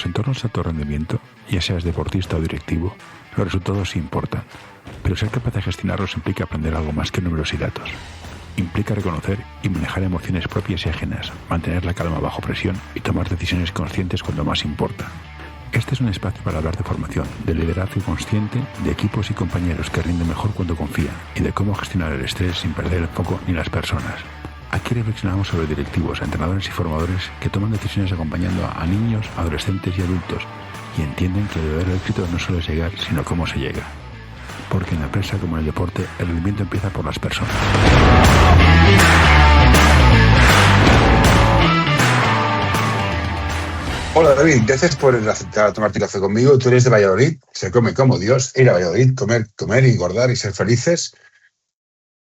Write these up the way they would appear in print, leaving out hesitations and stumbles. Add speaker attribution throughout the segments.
Speaker 1: los entornos de alto rendimiento, ya seas deportista o directivo, los resultados sí importan, pero ser capaz de gestionarlos implica aprender algo más que números y datos. Implica reconocer y manejar emociones propias y ajenas, mantener la calma bajo presión y tomar decisiones conscientes cuando más importa. Este es un espacio para hablar de formación, de liderazgo consciente, de equipos y compañeros que rinden mejor cuando confían y de cómo gestionar el estrés sin perder el foco ni las personas. Aquí reflexionamos sobre directivos, entrenadores y formadores que toman decisiones acompañando a niños, adolescentes y adultos y entienden que el verdadero éxito no solo es llegar, sino cómo se llega. Porque en la empresa como en el deporte, el rendimiento empieza por las personas.
Speaker 2: Hola David, gracias por aceptar tomarte café conmigo. Tú eres de Valladolid, se come como Dios, ir a Valladolid, comer y engordar y ser felices.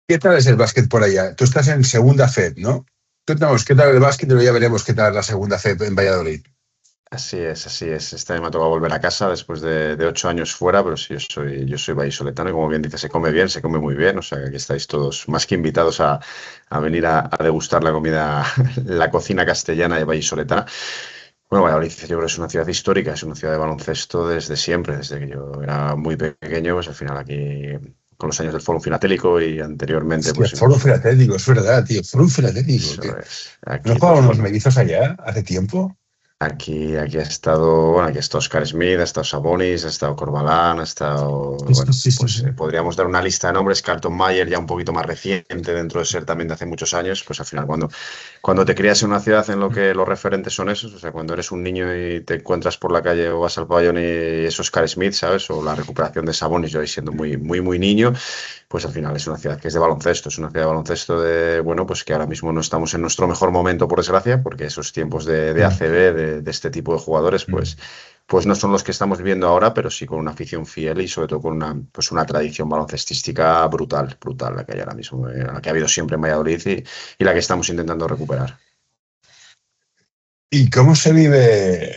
Speaker 2: ¿Qué tal es el básquet por allá? Tú estás en segunda FED, ¿no? Cuéntanos, ¿qué tal el básquet? Y luego ya veremos qué tal la segunda FED en Valladolid.
Speaker 3: Así es, así es. Este año me ha tocado volver a casa después de 8 años fuera, pero sí, yo soy vallisoletano y como bien dice, se come bien, se come muy bien. O sea, que aquí estáis todos más que invitados a venir a degustar la comida, la cocina castellana y vallisoletana. Bueno, Valladolid yo creo que es una ciudad histórica, es una ciudad de baloncesto desde siempre, desde que yo era muy pequeño, pues al final aquí con los años del Fórum Filatélico y anteriormente
Speaker 2: Hostia,
Speaker 3: pues
Speaker 2: Fórum Filatélico, es verdad, tío. Fórum Filatélico.
Speaker 3: eso es.
Speaker 2: ¿No
Speaker 3: Aquí
Speaker 2: jugaban
Speaker 3: pues
Speaker 2: unos
Speaker 3: bueno.
Speaker 2: mellizos allá hace tiempo?
Speaker 3: Aquí ha estado, bueno, aquí ha estado Oscar Smith, ha estado Sabonis, ha estado Corbalán, ha estado, bueno,
Speaker 2: Sí.
Speaker 3: pues podríamos dar una lista de nombres, Carlton Mayer ya un poquito más reciente dentro de ser también de hace muchos años, pues al final cuando te crías en una ciudad en lo que los referentes son esos, o sea, cuando eres un niño y te encuentras por la calle o vas al pabellón y es Oscar Smith, ¿sabes? O la recuperación de Sabonis, yo ahí siendo muy niño, pues al final es una ciudad que es de baloncesto, es una ciudad de baloncesto de, bueno, pues que ahora mismo no estamos en nuestro mejor momento, por desgracia, porque esos tiempos de ACB, de este tipo de jugadores, pues no son los que estamos viviendo ahora, pero sí con una afición fiel y sobre todo con una tradición baloncestística brutal, la que hay ahora mismo, la que ha habido siempre en Valladolid y la que estamos intentando recuperar.
Speaker 2: ¿Y cómo se vive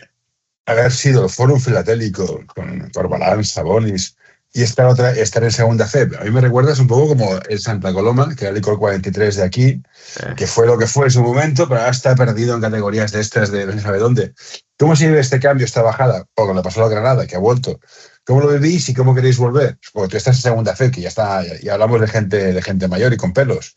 Speaker 2: haber sido el Fórum Filatélico con Corbalán, Sabonis y estar en segunda FEB? A mí me recuerdas un poco como el Santa Coloma, que era el Licor 43 de aquí, que fue lo que fue en su momento, pero ahora está perdido en categorías de estas de no se sabe dónde. ¿Cómo se vive este cambio, esta bajada? O con le pasó a Granada, que ha vuelto. ¿Cómo lo vivís y cómo queréis volver? Porque tú estás en segunda FEB, que ya está, y hablamos de gente mayor y con pelos.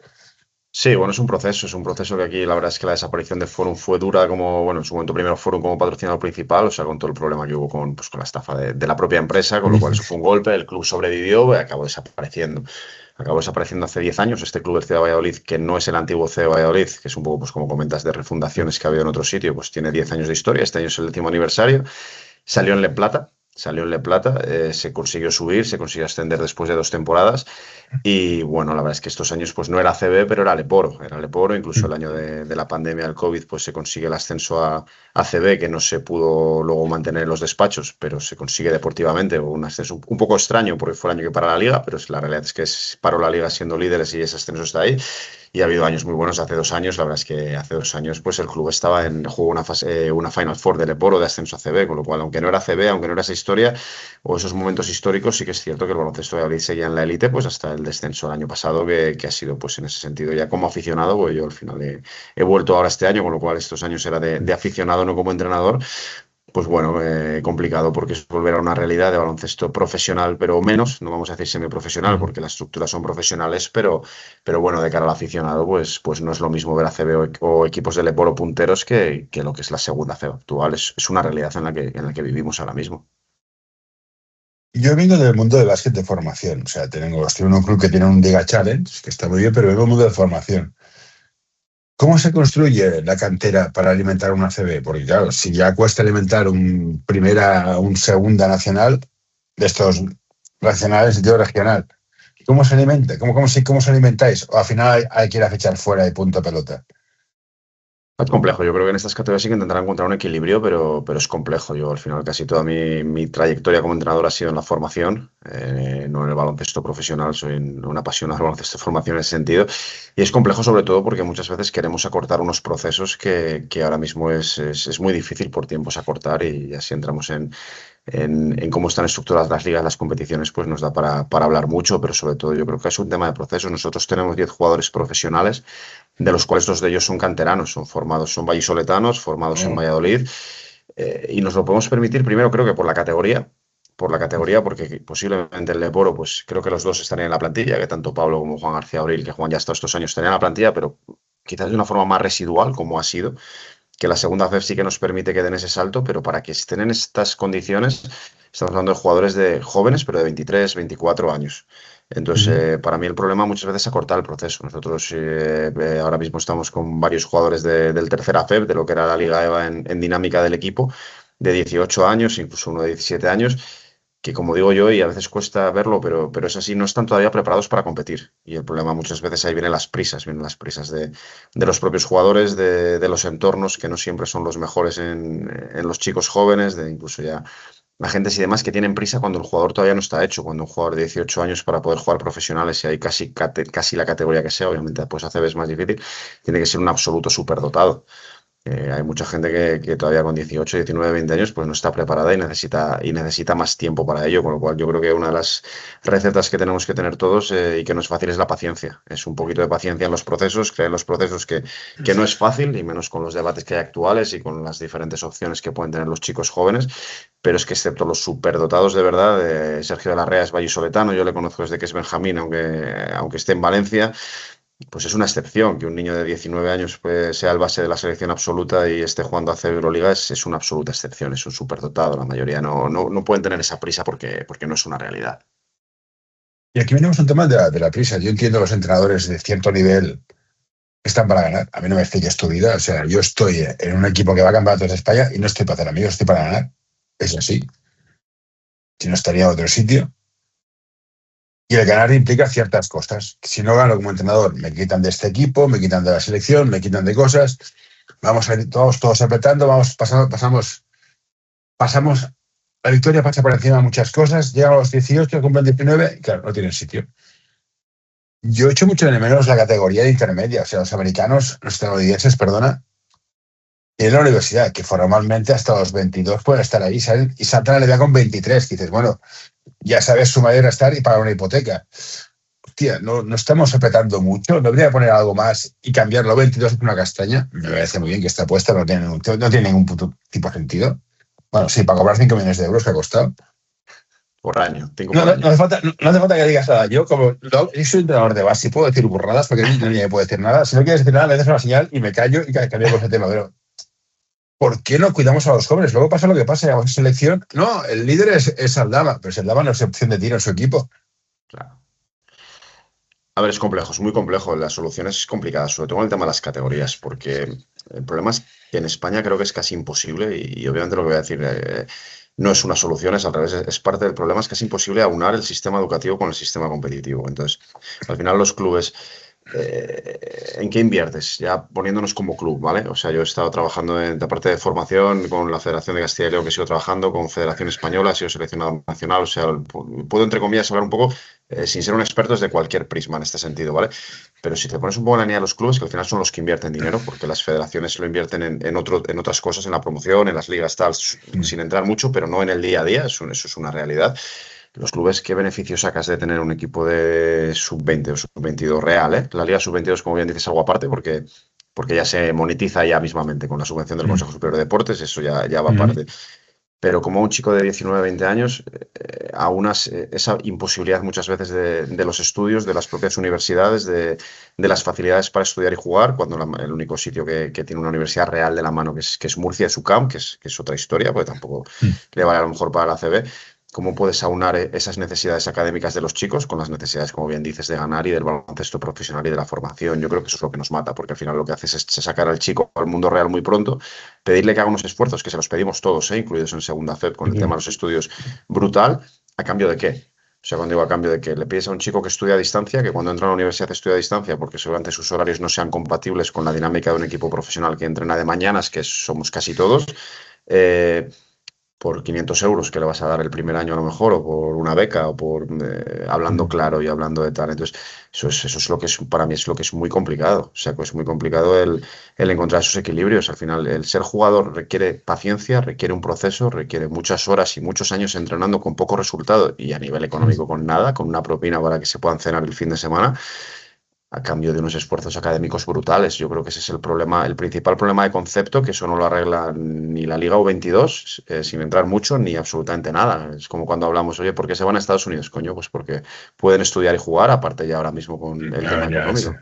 Speaker 3: Sí, bueno, es un proceso que aquí la verdad es que la desaparición de Forum fue dura como, bueno, en su momento primero Forum como patrocinador principal, o sea, con todo el problema que hubo con la estafa de la propia empresa, con lo cual eso fue un golpe, el club sobrevivió y acabó desapareciendo. Acabó desapareciendo hace 10 años este club del Ciudad de Valladolid, que no es el antiguo CEO de Valladolid, que es un poco, pues como comentas, de refundaciones que ha habido en otro sitio, pues tiene 10 años de historia, este año es el 10º aniversario, salió en Le Plata. Salió en Le Plata, se consiguió subir, se consiguió ascender después de 2 temporadas y bueno, la verdad es que estos años pues no era ACB, pero era Leporo, incluso el año de la pandemia del COVID pues se consigue el ascenso a ACB, que no se pudo luego mantener en los despachos, pero se consigue deportivamente, un ascenso un poco extraño porque fue el año que paró la liga, pero la realidad es que paró la liga siendo líderes y ese ascenso está ahí. Y ha habido años muy buenos. Hace 2 años, la verdad es que hace 2 años, pues el club jugó una Final Four de Leporo de ascenso a CB, con lo cual, aunque no era CB, aunque no era esa historia o esos momentos históricos, sí que es cierto que el baloncesto de Valladolid seguía en la élite, pues hasta el descenso el año pasado, que ha sido, pues en ese sentido, ya como aficionado, pues yo al final he vuelto ahora este año, con lo cual estos años era de aficionado, no como entrenador. Pues bueno, complicado porque es volver a una realidad de baloncesto profesional, pero menos, no vamos a decir semiprofesional porque las estructuras son profesionales, pero bueno, de cara al aficionado, pues no es lo mismo ver a CB o equipos de Leporo punteros que lo que es la segunda CB actual. Es una realidad en la que vivimos ahora mismo.
Speaker 2: Yo vengo del mundo del básquet de formación, o sea, estoy en un club que tiene un Liga Challenge, que está muy bien, pero vengo del mundo de formación. ¿Cómo se construye la cantera para alimentar una CB? Porque claro, si ya cuesta alimentar un segunda nacional, de estos nacionales en sentido regional, ¿cómo se alimenta? ¿Cómo se alimentáis? ¿O al final hay que ir a fichar fuera y punto pelota?
Speaker 3: Es complejo, yo creo que en estas categorías sí que intentarán encontrar un equilibrio, pero es complejo. Yo al final casi toda mi trayectoria como entrenador ha sido en la formación, no en el baloncesto profesional, soy un apasionado del baloncesto de formación en ese sentido. Y es complejo sobre todo porque muchas veces queremos acortar unos procesos que ahora mismo es muy difícil por tiempos acortar y así entramos en cómo están estructuradas las ligas, las competiciones, pues nos da para hablar mucho, pero sobre todo yo creo que es un tema de procesos. Nosotros tenemos 10 jugadores profesionales, de los cuales 2 de ellos son canteranos, son vallisoletanos, formados en Valladolid. Y nos lo podemos permitir primero, creo que por la categoría, porque posiblemente el Leporo, pues creo que los dos estarían en la plantilla, que tanto Pablo como Juan García Abril, que Juan ya hasta estos años estarían en la plantilla, pero quizás de una forma más residual, como ha sido, que la segunda FEF sí que nos permite que den ese salto, pero para que estén en estas condiciones, estamos hablando de jugadores de jóvenes, pero de 23, 24 años. Entonces, para mí el problema muchas veces es acortar el proceso. Nosotros ahora mismo estamos con varios jugadores del tercera FEP, de lo que era la Liga EVA en dinámica del equipo, de 18 años, incluso uno de 17 años, que como digo yo, y a veces cuesta verlo, pero es así, no están todavía preparados para competir. Y el problema muchas veces ahí vienen las prisas de los propios jugadores, de los entornos que no siempre son los mejores en los chicos jóvenes, de incluso ya agentes y demás que tienen prisa cuando el jugador todavía no está hecho, cuando un jugador de 18 años para poder jugar profesionales y hay casi la categoría que sea, obviamente pues hace vez más difícil, tiene que ser un absoluto superdotado. Hay mucha gente que todavía con 18, 19, 20 años pues no está preparada y necesita más tiempo para ello, con lo cual yo creo que una de las recetas que tenemos que tener todos y que no es fácil es la paciencia. Es un poquito de paciencia en los procesos, creer en los procesos que no es fácil, y menos con los debates que hay actuales y con las diferentes opciones que pueden tener los chicos jóvenes, pero es que excepto los superdotados de verdad, Sergio de la Rea es vallisoletano, yo le conozco desde que es Benjamín, aunque esté en Valencia. Pues es una excepción que un niño de 19 años pues, sea el base de la selección absoluta y esté jugando a Euroliga, es una absoluta excepción, es un superdotado. La mayoría no pueden tener esa prisa porque no es una realidad.
Speaker 2: Y aquí venimos a un tema de la prisa. Yo entiendo los entrenadores de cierto nivel que están para ganar. A mí no me expliques tu vida. O sea, yo estoy en un equipo que va a campeonatos de España y no estoy para hacer amigos, estoy para ganar. Es así. Si no, estaría en otro sitio. Y el ganar implica ciertas cosas. Si no gano como entrenador, me quitan de este equipo, me quitan de la selección, me quitan de cosas. Vamos a ir todos apretando, pasamos. La victoria pasa por encima de muchas cosas. Llegan a los 18, cumplen 19 y claro, no tienen sitio. Yo echo mucho de menos la categoría de intermedia. O sea, los estadounidenses, en la universidad, que formalmente hasta los 22 pueden estar ahí, ¿saben? Y saltan a la edad con 23. Que dices, bueno, ya sabes sumar y restar y pagar una hipoteca. Hostia, no estamos apretando mucho. ¿No habría que poner algo más y cambiarlo 22 por una castaña? Me parece muy bien que esta apuesta no tiene ningún puto tipo de sentido. Bueno, sí, para cobrar 5 millones de euros que ha costado.
Speaker 3: Por año.
Speaker 2: No hace falta que digas nada. Yo soy entrenador de base y puedo decir burradas porque nadie me puede decir nada. Si no quieres decir nada, me das una señal y me callo y cambiamos el tema. Pero ¿por qué no cuidamos a los jóvenes? Luego pasa lo que pasa, en selección. No, el líder es Aldama, pero si Aldama no es opción de tiro en su equipo.
Speaker 3: Claro. A ver, es complejo, es muy complejo. La solución es complicada, sobre todo en el tema de las categorías, porque el problema es que en España creo que es casi imposible, y obviamente lo que voy a decir no es una solución, es al revés, es parte del problema, es casi imposible aunar el sistema educativo con el sistema competitivo. Entonces, al final los clubes, ¿en qué inviertes? Ya poniéndonos como club, ¿vale? O sea, yo he estado trabajando en la parte de formación con la Federación de Castilla y León, que sigo trabajando, con Federación Española, he sido seleccionado nacional, o sea, puedo entre comillas hablar un poco sin ser un experto desde cualquier prisma en este sentido, ¿vale? Pero si te pones un poco en la línea de los clubes, que al final son los que invierten dinero, porque las federaciones lo invierten en otras cosas, en la promoción, en las ligas, tal, sin entrar mucho, pero no en el día a día, eso es una realidad. Los clubes, ¿qué beneficio sacas de tener un equipo de sub-20 o sub-22 real? La Liga sub-22, como bien dices, es algo aparte porque ya se monetiza ya mismamente con la subvención del Consejo Superior de Deportes, eso ya va aparte. Pero como un chico de 19, 20 años, aunas esa imposibilidad muchas veces de los estudios, de las propias universidades, de las facilidades para estudiar y jugar, cuando el único sitio que tiene una universidad real de la mano, que es Murcia, es UCAM, que es otra historia, porque tampoco le vale a lo mejor para la ACB. ¿Cómo puedes aunar esas necesidades académicas de los chicos con las necesidades, como bien dices, de ganar y del baloncesto profesional y de la formación? Yo creo que eso es lo que nos mata, porque al final lo que haces es sacar al chico al mundo real muy pronto, pedirle que haga unos esfuerzos, que se los pedimos todos, incluidos en segunda FEP, con el tema de los estudios, brutal. ¿A cambio de qué? O sea, cuando digo a cambio de que le pides a un chico que estudia a distancia, que cuando entra a la universidad estudia a distancia, porque seguramente sus horarios no sean compatibles con la dinámica de un equipo profesional que entrena de mañanas, que somos casi todos, por 500 euros que le vas a dar el primer año a lo mejor, o por una beca, o por hablando claro y hablando de tal. Entonces, eso es lo que es, para mí es lo que es muy complicado. O sea, que es muy complicado el encontrar esos equilibrios. Al final, el ser jugador requiere paciencia, requiere un proceso, requiere muchas horas y muchos años entrenando con poco resultado y a nivel económico con nada, con una propina para que se puedan cenar el fin de semana. a cambio de unos esfuerzos académicos brutales. Yo creo que ese es el problema, el principal problema de concepto, que eso no lo arregla ni la Liga U22, sin entrar mucho, ni absolutamente nada. Es como cuando hablamos, oye, ¿por qué se van a Estados Unidos? Coño, pues porque pueden estudiar y jugar, aparte ya ahora mismo con el tema económico.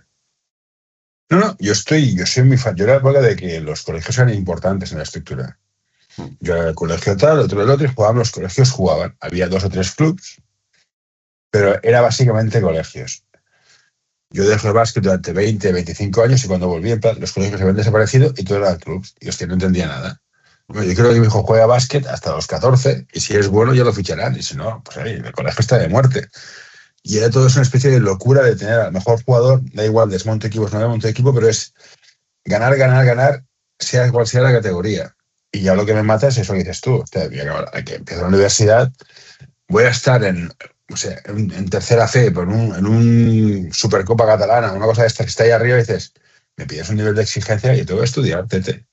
Speaker 2: No, yo soy muy fan. Yo era la época de que los colegios eran importantes en la estructura. Yo era el colegio tal, otro el otro, y jugaban, los colegios jugaban. Había 2 o 3 clubs, pero era básicamente colegios. Yo dejé el básquet durante 20, 25 años y cuando volví, en plan, los colegios habían desaparecido y todo era clubs. Y hostia, no entendía nada. Bueno, yo creo que mi hijo juega básquet hasta los 14 y si es bueno ya lo ficharán. Y si no, pues ahí, el colegio está de muerte. Y era todo una especie de locura de tener al mejor jugador, da igual, desmonte equipos, no desmonte equipo, pero es ganar, ganar, ganar, sea cual sea la categoría. Y ya lo que me mata es eso que dices tú. Hostia, hay que empezar la universidad, voy a estar en tercera fe, en un Supercopa Catalana, una cosa de esta que está ahí arriba y dices, me pides un nivel de exigencia y tengo que estudiar, tete.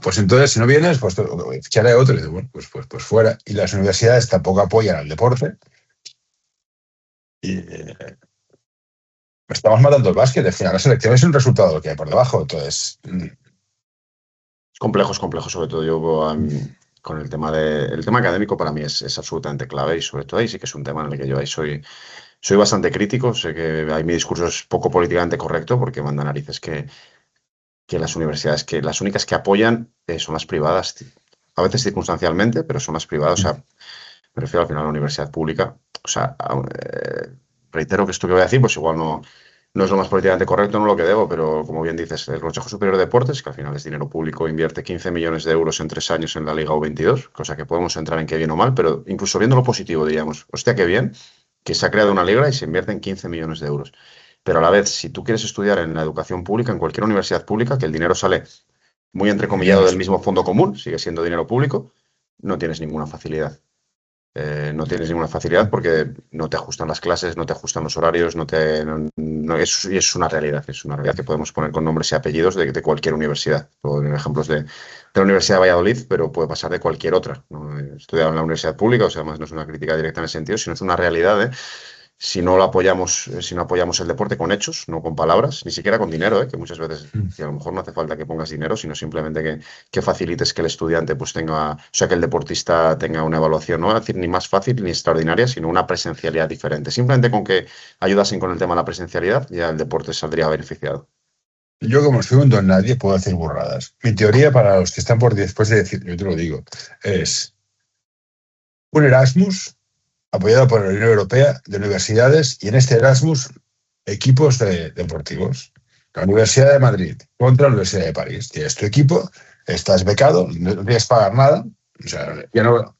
Speaker 2: Pues entonces, si no vienes, pues ficharé a otro. Y digo, bueno, pues fuera. Y las universidades tampoco apoyan al deporte. Y estamos matando el básquet. Al final, la selección es un resultado de lo que hay por debajo. Entonces.
Speaker 3: Complejo, sobre todo yo con el tema académico para mí es absolutamente clave y sobre todo ahí sí que es un tema en el que yo ahí soy bastante crítico. Sé que ahí mi discurso es poco políticamente correcto porque manda narices que las universidades, que las únicas que apoyan son las privadas, a veces circunstancialmente, pero son las privadas. O sea, me refiero al final a la universidad pública. O sea, reitero que esto que voy a decir, pues igual no es lo más políticamente correcto, no lo que debo, pero como bien dices, el Consejo Superior de Deportes, que al final es dinero público, invierte 15 millones de euros en 3 años en la Liga U22, cosa que podemos entrar en qué bien o mal, pero incluso viendo lo positivo diríamos, hostia, qué bien que se ha creado una liga y se invierten 15 millones de euros. Pero a la vez, si tú quieres estudiar en la educación pública, en cualquier universidad pública, que el dinero sale muy entrecomillado del mismo fondo común, sigue siendo dinero público, no tienes ninguna facilidad. No tienes ninguna facilidad porque no te ajustan las clases, no te ajustan los horarios, es una realidad que podemos poner con nombres y apellidos de cualquier universidad. Puedo poner ejemplos de la Universidad de Valladolid, pero puede pasar de cualquier otra. ¿No? He estudiado en la universidad pública, o sea, además no es una crítica directa en ese sentido, sino es una realidad, si no apoyamos el deporte con hechos, no con palabras, ni siquiera con dinero, que muchas veces a lo mejor no hace falta que pongas dinero, sino simplemente que facilites que el estudiante pues tenga, o sea, que el deportista tenga una evaluación, no voy a decir ni más fácil ni extraordinaria, sino una presencialidad diferente. Simplemente con que ayudasen con el tema de la presencialidad, ya el deporte saldría beneficiado.
Speaker 2: Yo, como soy un don nadie, puedo decir burradas. Mi teoría para los que están por después de decir, yo te lo digo, es un Erasmus apoyado por la Unión Europea de universidades y en este Erasmus equipos deportivos. La Universidad de Madrid contra la Universidad de París. Tienes tu equipo, estás becado, no tienes que pagar nada. O sea, ya no.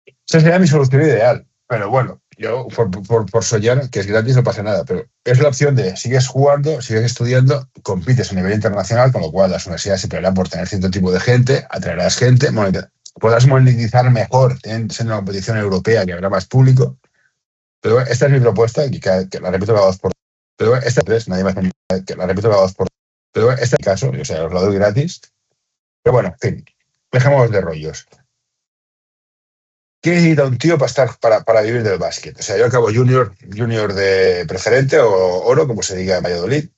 Speaker 2: Esa sería mi solución ideal. Pero bueno, yo por soñar, que es gratis, no pasa nada. Pero es la opción de sigues jugando, sigues estudiando, compites a nivel internacional, con lo cual las universidades se pelearán por tener cierto tipo de gente, atraerás gente, podrás monetizar mejor en una competición europea que habrá más público. Pero esta es mi propuesta, que la repito cada 2 por. Pero esta vez nadie más que la repito cada 2 por. Pero este caso, o sea, os lo doy gratis. Pero bueno, en fin, dejemos de rollos. ¿Qué necesita un tío para vivir del básquet? O sea, yo acabo junior de preferente o oro, como se diga en Valladolid.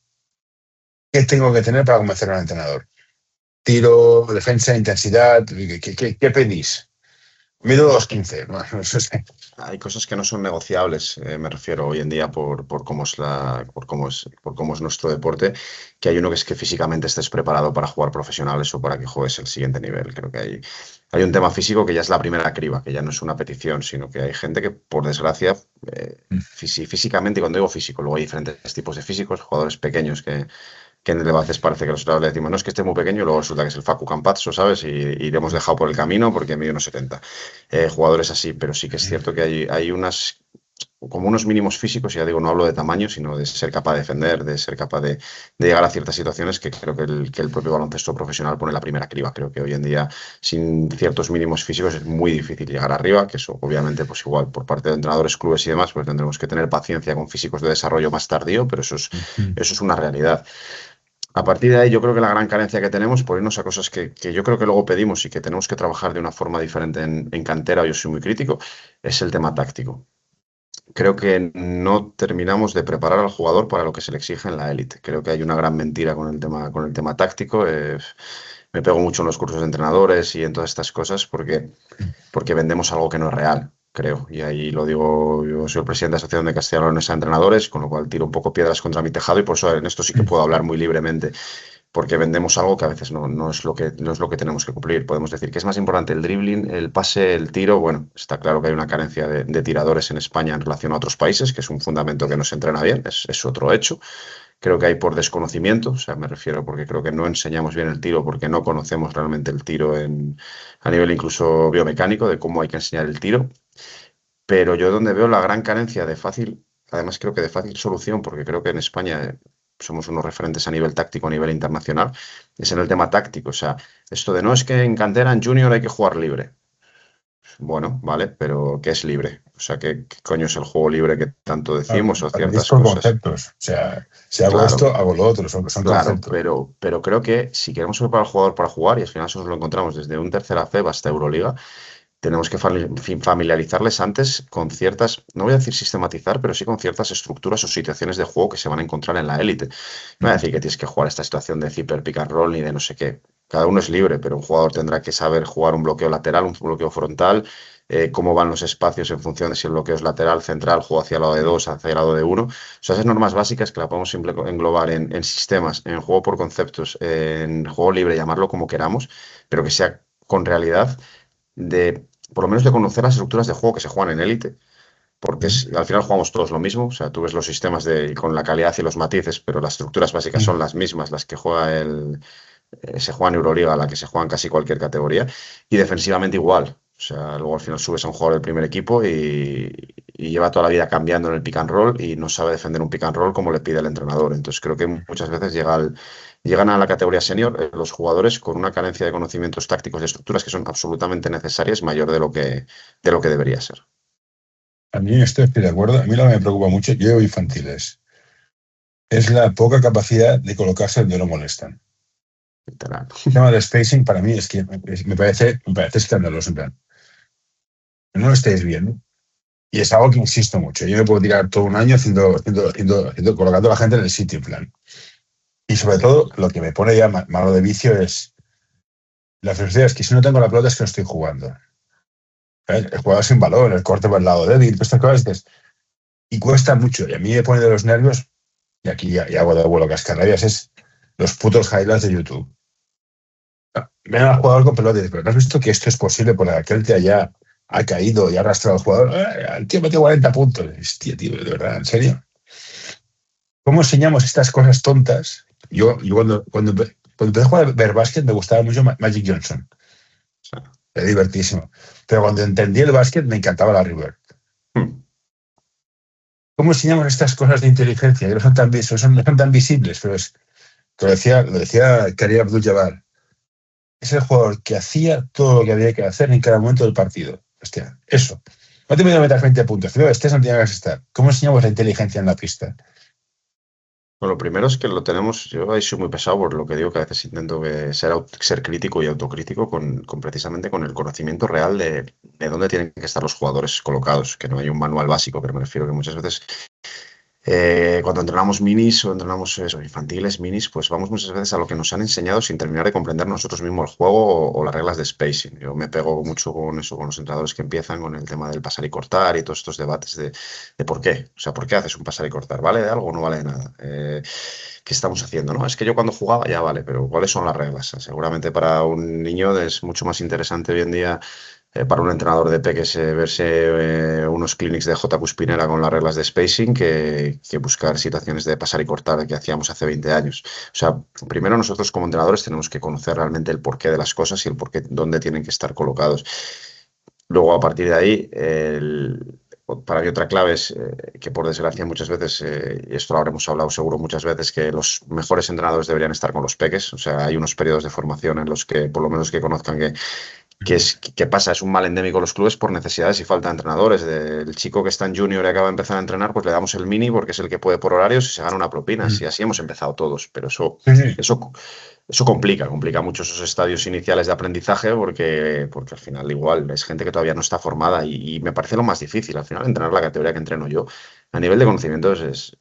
Speaker 2: ¿Qué tengo que tener para convencer a un entrenador? Tiro, defensa, intensidad, ¿qué pedís? Mido 2,15. No sé.
Speaker 3: Hay cosas que no son negociables, me refiero hoy en día por cómo es nuestro deporte, que hay uno que es que físicamente estés preparado para jugar profesionales o para que juegues el siguiente nivel. Creo que hay un tema físico que ya es la primera criba, que ya no es una petición, sino que hay gente que, por desgracia, físicamente, y cuando digo físico, luego hay diferentes tipos de físicos, jugadores pequeños que en el debate parece que nosotros le decimos, no, es que esté muy pequeño, y luego resulta que es el Facu Campazzo, ¿sabes? Y le hemos dejado por el camino porque mide unos 70. Jugadores así, pero sí que es cierto que hay como unos mínimos físicos, y ya digo, no hablo de tamaño, sino de ser capaz de defender, de ser capaz de llegar a ciertas situaciones que creo que el propio baloncesto profesional pone la primera criba. Creo que hoy en día, sin ciertos mínimos físicos, es muy difícil llegar arriba, que eso obviamente, pues igual, por parte de entrenadores, clubes y demás, pues tendremos que tener paciencia con físicos de desarrollo más tardío, pero eso es una realidad. A partir de ahí, yo creo que la gran carencia que tenemos, por irnos a cosas que yo creo que luego pedimos y que tenemos que trabajar de una forma diferente en cantera, yo soy muy crítico, es el tema táctico. creo que no terminamos de preparar al jugador para lo que se le exige en la élite. Creo que hay una gran mentira con el tema táctico. Me pego mucho en los cursos de entrenadores y en todas estas cosas porque vendemos algo que no es real, creo. Y ahí lo digo, yo soy el presidente de la Asociación de Castellanos a Entrenadores, con lo cual tiro un poco piedras contra mi tejado y por eso en esto sí que puedo hablar muy libremente, porque vendemos algo que a veces no es lo que tenemos que cumplir. Podemos decir que es más importante el dribbling, el pase, el tiro. Bueno, está claro que hay una carencia de tiradores en España en relación a otros países, que es un fundamento que no se entrena bien, es otro hecho. Creo que hay por desconocimiento, o sea, me refiero porque creo que no enseñamos bien el tiro, porque no conocemos realmente el tiro a nivel incluso biomecánico, de cómo hay que enseñar el tiro. Pero yo donde veo la gran carencia además creo que de fácil solución, porque creo que en España somos unos referentes a nivel táctico, a nivel internacional, es en el tema táctico. O sea, esto de no es que en cantera, en junior hay que jugar libre. Bueno, vale, pero ¿qué es libre? O sea, ¿qué coño es el juego libre que tanto decimos o ciertas
Speaker 2: Son
Speaker 3: cosas?
Speaker 2: conceptos. O sea, si hago
Speaker 3: Claro,
Speaker 2: esto, hago lo otro. Son
Speaker 3: claro,
Speaker 2: conceptos.
Speaker 3: pero creo que si queremos preparar al jugador para jugar, y al final eso nos lo encontramos desde un tercera FEB hasta Euroliga, tenemos que familiarizarles antes con ciertas, no voy a decir sistematizar, pero sí con ciertas estructuras o situaciones de juego que se van a encontrar en la élite. No voy a decir que tienes que jugar esta situación de zipper, pick and roll ni de no sé qué. Cada uno es libre, pero un jugador tendrá que saber jugar un bloqueo lateral, un bloqueo frontal, cómo van los espacios en función de si el bloqueo es lateral, central, juego hacia el lado de dos, hacia el lado de uno. O sea, esas normas básicas que la podemos englobar en sistemas, en juego por conceptos, en juego libre, llamarlo como queramos, pero que sea con realidad por lo menos de conocer las estructuras de juego que se juegan en élite, porque al final jugamos todos lo mismo. O sea, tú ves los sistemas con la calidad y los matices, pero las estructuras básicas son las mismas, las que se juega en Euroliga, la que se juega en casi cualquier categoría, y defensivamente igual. O sea, luego al final subes a un jugador del primer equipo y lleva toda la vida cambiando en el pick and roll y no sabe defender un pick and roll como le pide el entrenador. Entonces creo que muchas veces llegan a la categoría senior los jugadores con una carencia de conocimientos tácticos y estructuras que son absolutamente necesarias, mayor de lo que debería ser.
Speaker 2: A mí estoy de acuerdo. A mí lo que me preocupa mucho, yo llevo infantiles, es la poca capacidad de colocarse donde no molestan.
Speaker 3: Literal.
Speaker 2: El tema de spacing para mí es que me parece escandaloso. En plan, no lo estáis viendo. Y es algo que insisto mucho. Yo me puedo tirar todo un año colocando a la gente en el sitio, en plan. Y sobre todo, lo que me pone ya malo de vicio es la filosofía es que si no tengo la pelota es que no estoy jugando. El jugador sin balón, el corte por el lado débil, estas cosas. Y cuesta mucho. Y a mí me pone de los nervios, y aquí ya hago de abuelo cascarrabias, es los putos highlights de YouTube. Ven al jugador con pelota y dices, pero ¿no has visto que esto es posible por aquel te haya ha caído y ha arrastrado al jugador? El tío metió 40 puntos. Hostia, tío, de verdad, ¿en serio? ¿Cómo enseñamos estas cosas tontas? Yo cuando empecé a jugar a ver básquet me gustaba mucho Magic Johnson.
Speaker 3: Sí.
Speaker 2: Era divertísimo. Pero cuando entendí el básquet me encantaba la Bird. ¿Cómo enseñamos estas cosas de inteligencia? Que no son tan visibles, pero lo decía Karim Abdul-Jabbar. Es el jugador que hacía todo lo que había que hacer en cada momento del partido. Hostia, eso. No te voy a meter 20 puntos. No tiene que estar. ¿Cómo enseñamos la inteligencia en la pista?
Speaker 3: Bueno, lo primero es que lo tenemos, yo ahí soy muy pesado por lo que digo, que a veces intento ser crítico y autocrítico precisamente con el conocimiento real de dónde tienen que estar los jugadores colocados, que no hay un manual básico, pero me refiero que muchas veces cuando entrenamos minis o entrenamos infantiles, minis, pues vamos muchas veces a lo que nos han enseñado sin terminar de comprender nosotros mismos el juego o las reglas de spacing. Yo me pego mucho con eso, con los entrenadores que empiezan con el tema del pasar y cortar y todos estos debates de por qué. O sea, ¿por qué haces un pasar y cortar? ¿Vale de algo o no vale de nada? ¿Qué estamos haciendo? No, es que yo cuando jugaba ya vale, pero ¿cuáles son las reglas? O sea, seguramente para un niño es mucho más interesante hoy en día para un entrenador de peques verse unos clinics de J. Cuspinera con las reglas de spacing que buscar situaciones de pasar y cortar que hacíamos hace 20 años. O sea, primero nosotros como entrenadores tenemos que conocer realmente el porqué de las cosas y el porqué, dónde tienen que estar colocados. Luego, a partir de ahí, para mí otra clave es que por desgracia muchas veces, y esto lo habremos hablado seguro muchas veces, que los mejores entrenadores deberían estar con los peques. O sea, hay unos periodos de formación en los que por lo menos que conozcan ¿Qué pasa? Es un mal endémico los clubes por necesidades y falta de entrenadores. El chico que está en junior y acaba de empezar a entrenar, pues le damos el mini porque es el que puede por horarios y se gana una propina. Y así hemos empezado todos, pero
Speaker 2: Sí.
Speaker 3: eso complica mucho esos estadios iniciales de aprendizaje porque al final igual es gente que todavía no está formada y me parece lo más difícil. Al final entrenar la categoría que entreno yo a nivel de conocimientos es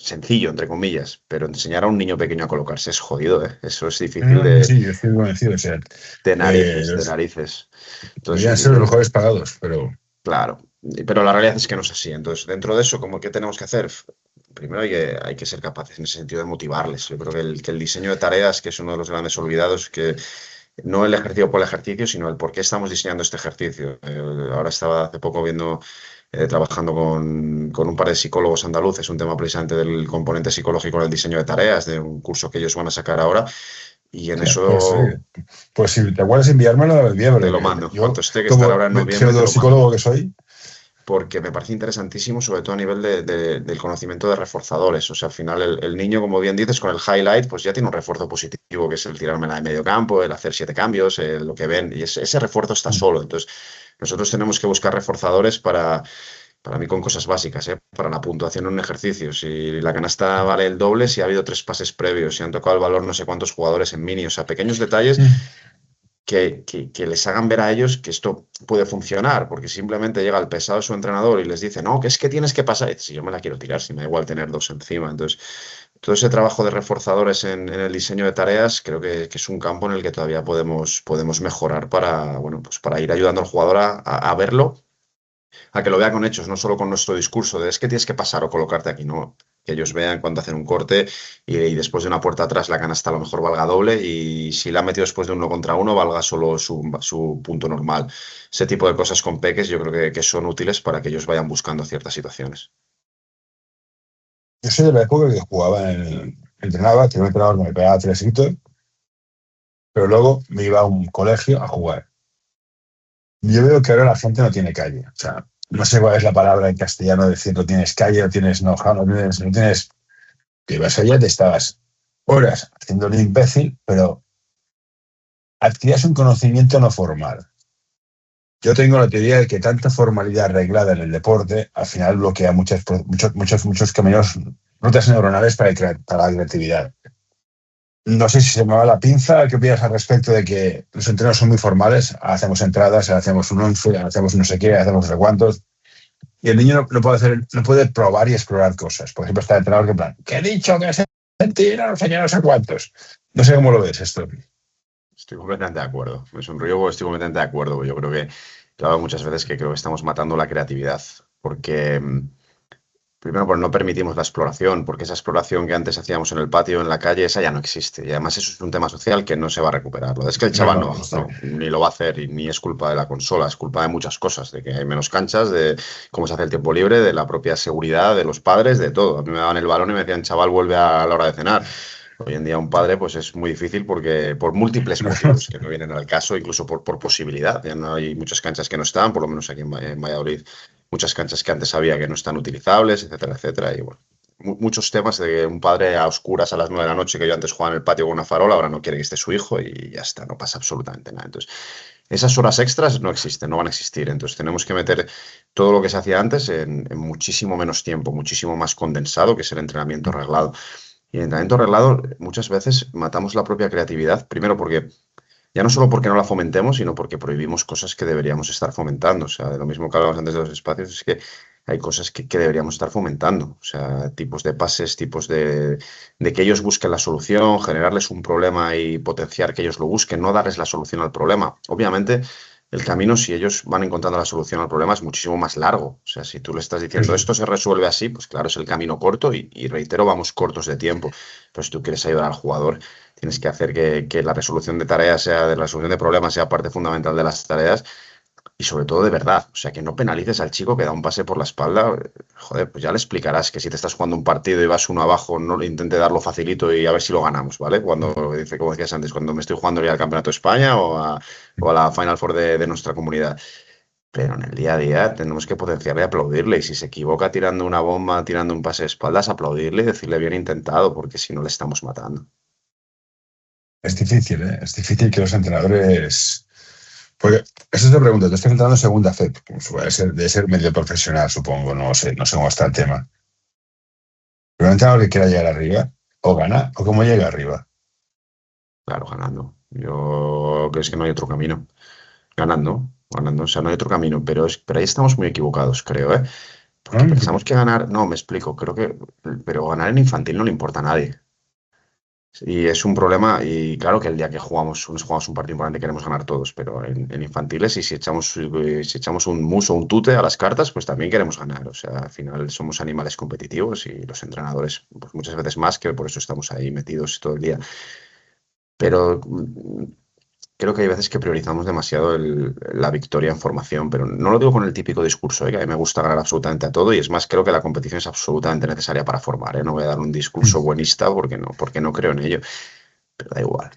Speaker 3: sencillo, entre comillas, pero enseñar a un niño pequeño a colocarse es jodido, ¿eh? Eso es difícil
Speaker 2: Sí, yo estoy convencido. O sea,
Speaker 3: de narices, de
Speaker 2: los-
Speaker 3: narices.
Speaker 2: deberían
Speaker 3: Entonces,
Speaker 2: ser los mejores pagados, pero
Speaker 3: claro, pero la realidad es que no es así. Entonces, dentro de eso, ¿qué tenemos que hacer? Primero hay que ser capaces en ese sentido de motivarles. Yo creo que que el diseño de tareas, que es uno de los grandes olvidados, que no el ejercicio por el ejercicio, sino el por qué estamos diseñando este ejercicio. Ahora estaba hace poco trabajando con un par de psicólogos andaluces, un tema precisamente del componente psicológico en el diseño de tareas, de un curso que ellos van a sacar ahora, y en
Speaker 2: pues,
Speaker 3: eso
Speaker 2: pues si te acuerdas enviármelo, lo envía,
Speaker 3: te lo
Speaker 2: porque
Speaker 3: mando.
Speaker 2: yo,
Speaker 3: Cuanto esté, que estará
Speaker 2: como
Speaker 3: ahora en noviembre, te lo mando.
Speaker 2: pseudopsicólogo que soy,
Speaker 3: Porque me parece interesantísimo, sobre todo a nivel del conocimiento de reforzadores. O sea, al final el niño, como bien dices, con el highlight, pues ya tiene un refuerzo positivo, que es el tirármela de medio campo, el hacer 7 cambios, lo que ven, y ese refuerzo está solo. Entonces, nosotros tenemos que buscar reforzadores para mí con cosas básicas, ¿eh? Para la puntuación en un ejercicio. Si la canasta vale el doble, si ha habido 3 pases previos, si han tocado el valor no sé cuántos jugadores en mini, o sea, pequeños detalles que les hagan ver a ellos que esto puede funcionar, porque simplemente llega el pesado de su entrenador y les dice, no, que es que tienes que pasar. Y dice, si yo me la quiero tirar, si me da igual tener 2 encima. Entonces, todo ese trabajo de reforzadores en el diseño de tareas creo que es un campo en el que todavía podemos mejorar para, bueno, pues para ir ayudando al jugador a verlo, a que lo vea con hechos, no solo con nuestro discurso de es que tienes que pasar o colocarte aquí, no. Que ellos vean cuando hacen un corte y después de una puerta atrás la canasta a lo mejor valga doble y si la ha metido después de 1 contra 1 valga solo su punto normal. Ese tipo de cosas con peques yo creo que son útiles para que ellos vayan buscando ciertas situaciones.
Speaker 2: yo soy de la época que jugaba entrenaba, tenía un entrenador que me pegaba 3 gritos, pero luego me iba a un colegio a jugar. Yo veo que ahora la gente no tiene calle. O sea, no sé cuál es la palabra en castellano de decir no tienes calle, no tienes know-how, no tienes. Que ibas allá, te estabas horas haciendo un imbécil, pero adquirías un conocimiento no formal. Yo tengo la teoría de que tanta formalidad arreglada en el deporte al final bloquea muchos caminos, rutas neuronales para la creatividad. No sé si se me va la pinza. ¿Qué opinas al respecto de que los entrenos son muy formales? Hacemos entradas, hacemos un 11, hacemos no sé qué, hacemos no sé cuántos. Y el niño no puede probar y explorar cosas. Por ejemplo, está el entrenador que en plan, ¿qué he dicho que es mentira? No sé qué, no sé cuántos. No sé cómo lo ves esto.
Speaker 3: Estoy completamente de acuerdo. Me sonrío porque estoy completamente de acuerdo. Yo creo que, claro, muchas veces que creo que estamos matando la creatividad. Porque primero, pues no permitimos la exploración, porque esa exploración que antes hacíamos en el patio, en la calle, esa ya no existe. Y además eso es un tema social que no se va a recuperar. Es que el
Speaker 2: No,
Speaker 3: chaval
Speaker 2: no, está
Speaker 3: no,
Speaker 2: bien.
Speaker 3: ni lo va a hacer, y ni es culpa de la consola, es culpa de muchas cosas, de que hay menos canchas, de cómo se hace el tiempo libre, de la propia seguridad, de los padres, de todo. A mí me daban el balón y me decían, chaval, vuelve a la hora de cenar. Hoy en día un padre pues es muy difícil porque por múltiples motivos que no vienen al caso, incluso por posibilidad. Ya no hay muchas canchas que no están, por lo menos aquí en Valladolid muchas canchas que antes había que no están utilizables, etcétera, etcétera. Y bueno, muchos temas de que un padre a oscuras a las 9 de la noche, que yo antes jugaba en el patio con una farola, ahora no quiere que esté su hijo y ya está, no pasa absolutamente nada. Entonces, esas horas extras no existen, no van a existir. Entonces, tenemos que meter todo lo que se hacía antes en muchísimo menos tiempo, muchísimo más condensado, que es el entrenamiento reglado. Y el entrenamiento reglado, muchas veces matamos la propia creatividad, primero porque ya no solo porque no la fomentemos, sino porque prohibimos cosas que deberíamos estar fomentando. O sea, de lo mismo que hablábamos antes de los espacios, es que hay cosas que deberíamos estar fomentando. O sea, tipos de pases, tipos de que ellos busquen la solución, generarles un problema y potenciar que ellos lo busquen, no darles la solución al problema. Obviamente, el camino, si ellos van encontrando la solución al problema, es muchísimo más largo. O sea, si tú le estás
Speaker 2: Sí,
Speaker 3: diciendo
Speaker 2: sí.
Speaker 3: esto se resuelve así, pues claro, es el camino corto y reitero, vamos cortos de tiempo. Pero si tú quieres ayudar al jugador, tienes que hacer que la resolución de tareas de la resolución de problemas sea parte fundamental de las tareas y sobre todo de verdad. O sea, que no penalices al chico que da un pase por la espalda. Joder, pues ya le explicarás que si te estás jugando un partido y vas uno abajo, no le intente darlo facilito y a ver si lo ganamos, ¿vale? Cuando dice, como decías antes, cuando me estoy jugando ya al Campeonato de España o a la Final Four de nuestra comunidad. Pero en el día a día tenemos que potenciarle y aplaudirle. Y si se equivoca tirando una bomba, tirando un pase de espaldas, aplaudirle y decirle bien intentado, porque si no le estamos matando.
Speaker 2: Es difícil, ¿eh? Es difícil que los entrenadores Porque esa es la pregunta. Tú estás entrando en segunda FEP. Debe ser medio profesional, supongo. No sé cómo está el tema. Pero un entrenador que quiera llegar arriba, o gana, o cómo llega arriba.
Speaker 3: Claro, ganando. Yo creo que no hay otro camino. Ganando, ganando. O sea, no hay otro camino, pero ahí estamos muy equivocados, creo, ¿eh? Porque
Speaker 2: ¿No?
Speaker 3: pensamos que ganar, no, me explico, creo que, pero ganar en infantil no le importa a nadie. Y es un problema, y claro que el día que nos jugamos un partido importante queremos ganar todos, pero en infantiles y si echamos un muso, un tute a las cartas, pues también queremos ganar. O sea, al final somos animales competitivos y los entrenadores, pues muchas veces más, que por eso estamos ahí metidos todo el día. Pero creo que hay veces que priorizamos demasiado la victoria en formación, pero no lo digo con el típico discurso, que a mí me gusta ganar absolutamente a todo y es más, creo que la competición es absolutamente necesaria para formar, ¿eh? No voy a dar un discurso buenista porque no creo en ello, pero da igual.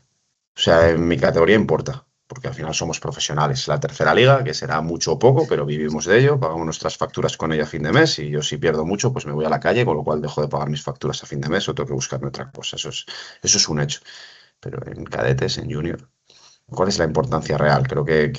Speaker 3: O sea, en mi categoría importa, porque al final somos profesionales. La tercera liga, que será mucho o poco, pero vivimos de ello, pagamos nuestras facturas con ello a fin de mes y yo si pierdo mucho, pues me voy a la calle, con lo cual dejo de pagar mis facturas a fin de mes o tengo que buscarme otra cosa. Eso es un hecho. Pero en cadetes, en junior, ¿cuál es la importancia real? Creo que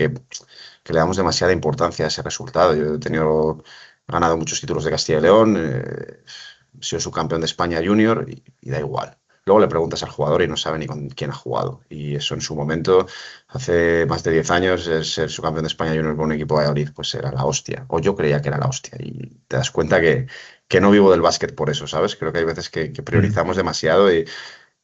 Speaker 3: le damos demasiada importancia a ese resultado. Yo he ganado muchos títulos de Castilla y León, he sido subcampeón de España junior y da igual. Luego le preguntas al jugador y no sabe ni con quién ha jugado. Y eso en su momento, hace más de 10 años, ser subcampeón de España junior con un equipo de Valladolid, pues era la hostia. O yo creía que era la hostia. Y te das cuenta que no vivo del básquet por eso, ¿sabes? Creo que hay veces que priorizamos demasiado y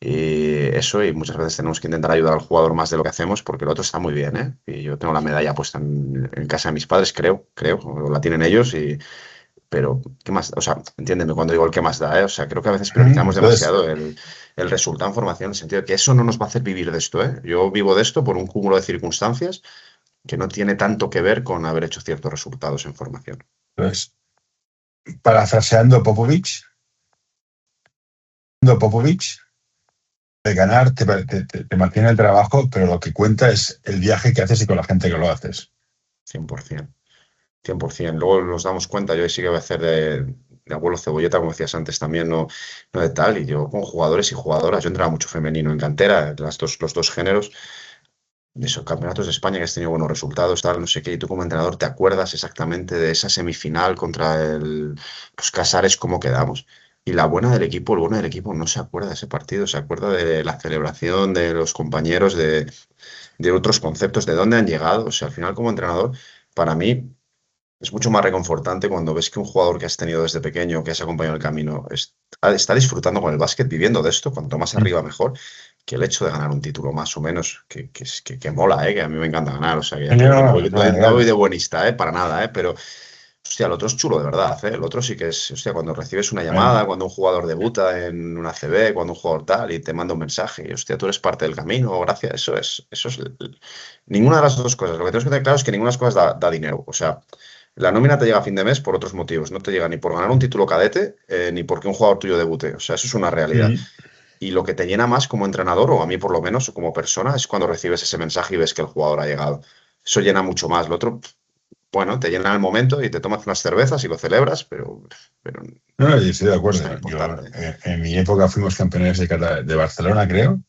Speaker 3: eso, y muchas veces tenemos que intentar ayudar al jugador más de lo que hacemos, porque el otro está muy bien, ¿eh? Y yo tengo la medalla puesta en casa de mis padres, creo, o la tienen ellos, pero ¿qué más? O sea, entiéndeme cuando digo el qué más da, ¿eh? O sea, creo que a veces priorizamos
Speaker 2: Entonces,
Speaker 3: demasiado el resultado en formación, en el sentido de que eso no nos va a hacer vivir de esto, ¿eh? Yo vivo de esto por un cúmulo de circunstancias que no tiene tanto que ver con haber hecho ciertos resultados en formación.
Speaker 2: entonces, parafraseando Popovich, el ganar te mantiene el trabajo, pero lo que cuenta es el viaje que haces y con la gente que lo haces.
Speaker 3: 100%. 100%. Luego nos damos cuenta, yo sí que voy a hacer de abuelo cebolleta, como decías antes también, no de tal, y yo con jugadores y jugadoras, yo entraba mucho femenino en cantera, los dos géneros, de esos campeonatos de España que has tenido buenos resultados, tal, no sé qué, y tú como entrenador te acuerdas exactamente de esa semifinal contra los Casares, cómo quedamos. Y la buena del equipo, el bueno del equipo no se acuerda de ese partido, se acuerda de la celebración, de los compañeros, de otros conceptos, de dónde han llegado. O sea, al final como entrenador, para mí es mucho más reconfortante cuando ves que un jugador que has tenido desde pequeño, que has acompañado el camino, está disfrutando con el básquet, viviendo de esto, cuanto más arriba mejor, que el hecho de ganar un título más o menos, que mola, que a mí me encanta ganar, o sea, que ya te digo que no voy de buenista, para nada, pero, hostia, el otro es chulo de verdad, el otro sí que es, hostia, cuando recibes una llamada, cuando un jugador debuta en una CB, cuando un jugador tal, y te manda un mensaje, y hostia, tú eres parte del camino, gracias, ninguna de las dos cosas, lo que tenemos que tener claro es que ninguna de las cosas da dinero, o sea, la nómina te llega a fin de mes por otros motivos, no te llega ni por ganar un título cadete, ni porque un jugador tuyo debute. O sea, eso es una realidad. Y lo que te llena más como entrenador, o a mí por lo menos, o como persona, es cuando recibes ese mensaje y ves que el jugador ha llegado. Eso llena mucho más. Lo otro, bueno, te llena en el momento y te tomas unas cervezas y lo celebras, pero
Speaker 2: No, yo estoy de
Speaker 3: no es
Speaker 2: acuerdo.
Speaker 3: tan
Speaker 2: Yo,
Speaker 3: importante.
Speaker 2: en mi época fuimos campeones de Barcelona, creo,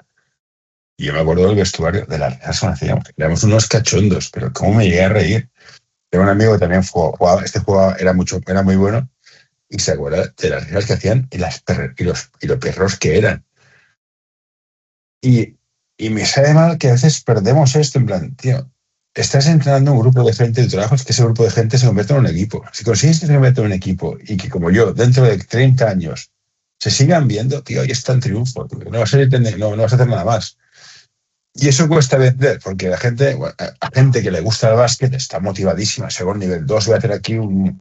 Speaker 2: y yo me acuerdo del vestuario de las risas que hacíamos. Éramos unos cachondos, pero cómo me llegué a reír. Tengo un amigo que también jugaba, este juego era muy bueno, y se acuerda de las risas que hacían y los perros que eran. Y, y me sabe mal que a veces perdemos esto, en plan, tío, estás entrenando un grupo de gente de trabajo, es que ese grupo de gente se convierte en un equipo. Si consigues que se convierta en un equipo y que como yo, dentro de 30 años, se sigan viendo, tío, ahí está el triunfo, tío. No vas a hacer nada más. Y eso cuesta vender, porque la gente, a gente que le gusta el básquet está motivadísima. Según nivel 2 voy a hacer aquí un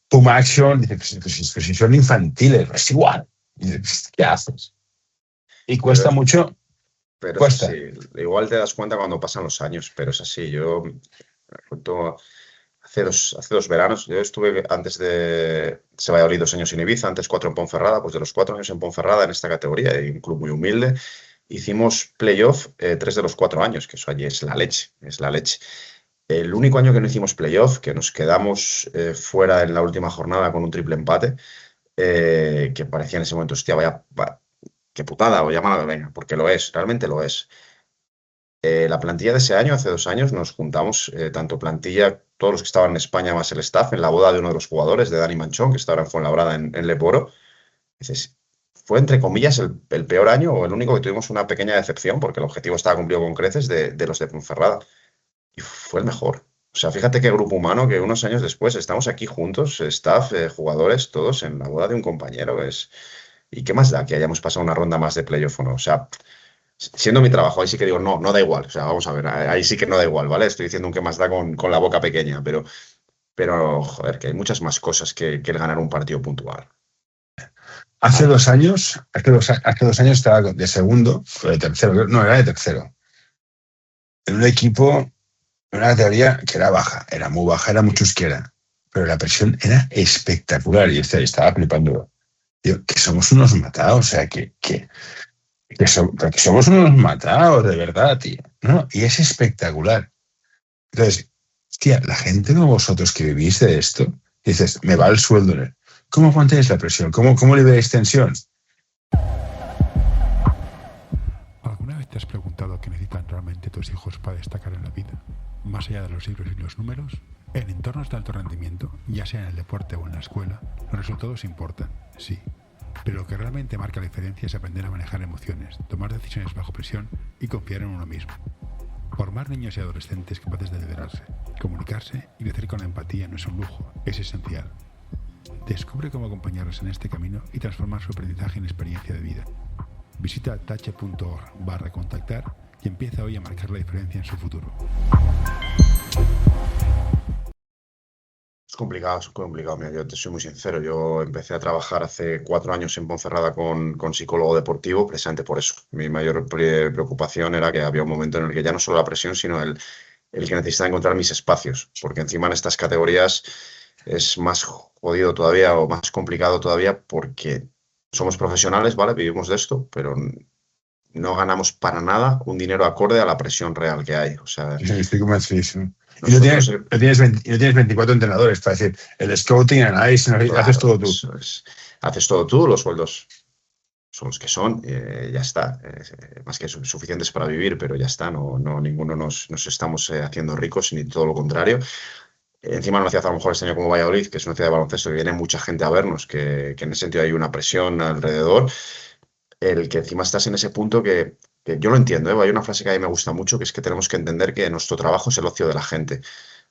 Speaker 2: Puma Action. Dice, pues si son infantiles, es igual. Y dice, pues, ¿qué haces? Y cuesta
Speaker 3: Pero,
Speaker 2: mucho,
Speaker 3: pero es
Speaker 2: cuesta.
Speaker 3: así. Igual te das cuenta cuando pasan los años, pero es así. Yo cuento. Hace dos veranos, yo estuve antes de se Valladolid 2 años en Ibiza, antes 4 en Ponferrada, pues de los 4 años en Ponferrada en esta categoría, y un club muy humilde, hicimos playoff 3 de los 4 años, que eso allí es la leche, es la leche. El único año que no hicimos playoff, que nos quedamos fuera en la última jornada con un triple empate, que parecía en ese momento, hostia, qué putada, o llámala, venga, porque lo es, realmente lo es. La plantilla de ese año, hace 2 años, nos juntamos, tanto plantilla, todos los que estaban en España más el staff, en la boda de uno de los jugadores, de Dani Manchón, que está ahora en Fuenlabrada, en Leporo. Dices, fue entre comillas el peor año o el único que tuvimos una pequeña decepción, porque el objetivo estaba cumplido con creces de los de Ponferrada. Y fue el mejor. O sea, fíjate qué grupo humano que unos años después estamos aquí juntos, staff, jugadores, todos en la boda de un compañero. ¿Y qué más da que hayamos pasado una ronda más de playoff o no? O sea, siendo mi trabajo, ahí sí que digo, no, no da igual. O sea, vamos a ver, ahí sí que no da igual, ¿vale? Estoy diciendo un qué más da con la boca pequeña, pero joder, que hay muchas más cosas que el ganar un partido puntual.
Speaker 2: Hace 2 años, hace 2 años estaba de segundo, o de tercero, no, era de tercero. En un equipo, en una categoría que era baja, era muy baja, era muy chusquera, pero la presión era espectacular y estaba flipando. Digo, que somos unos matados, o sea, que somos unos matados, de verdad, tío. No, y es espectacular. Entonces, hostia, la gente como vosotros que vivís de esto, dices, me va el sueldo. ¿Cómo aguantáis la presión? ¿Cómo liberáis tensión?
Speaker 1: ¿Alguna vez te has preguntado qué necesitan realmente tus hijos para destacar en la vida? Más allá de los libros y los números, en entornos de alto rendimiento, ya sea en el deporte o en la escuela, los resultados importan, sí. Pero lo que realmente marca la diferencia es aprender a manejar emociones, tomar decisiones bajo presión y confiar en uno mismo. Formar niños y adolescentes capaces de liderarse, comunicarse y crecer con la empatía no es un lujo, es esencial. Descubre cómo acompañarlos en este camino y transformar su aprendizaje en experiencia de vida. Visita tache.org/contactar y empieza hoy a marcar la diferencia en su futuro.
Speaker 3: Es complicado, mira, yo te soy muy sincero. Yo empecé a trabajar hace 4 años en Ponferrada con psicólogo deportivo, precisamente por eso. Mi mayor preocupación era que había un momento en el que ya no solo la presión, sino el que necesitaba encontrar mis espacios, porque encima en estas categorías es más jodido todavía o más complicado todavía porque somos profesionales, ¿vale? Vivimos de esto, pero no ganamos para nada un dinero acorde a la presión real que hay. O sea,
Speaker 2: Estoy convencidísimo. Y
Speaker 3: nosotros,
Speaker 2: no tienes 24 entrenadores para decir el scouting, el análisis,
Speaker 3: claro,
Speaker 2: haces todo tú.
Speaker 3: Haces todo tú, los sueldos son los que son, ya está. Más que suficientes para vivir, pero ya está. No, ninguno nos estamos haciendo ricos, ni todo lo contrario. Encima en una ciudad a lo mejor este año como Valladolid, que es una ciudad de baloncesto, que viene mucha gente a vernos, que en ese sentido hay una presión alrededor. El que encima estás en ese punto que yo lo entiendo, ¿eh? Hay una frase que a mí me gusta mucho, que es que tenemos que entender que nuestro trabajo es el ocio de la gente.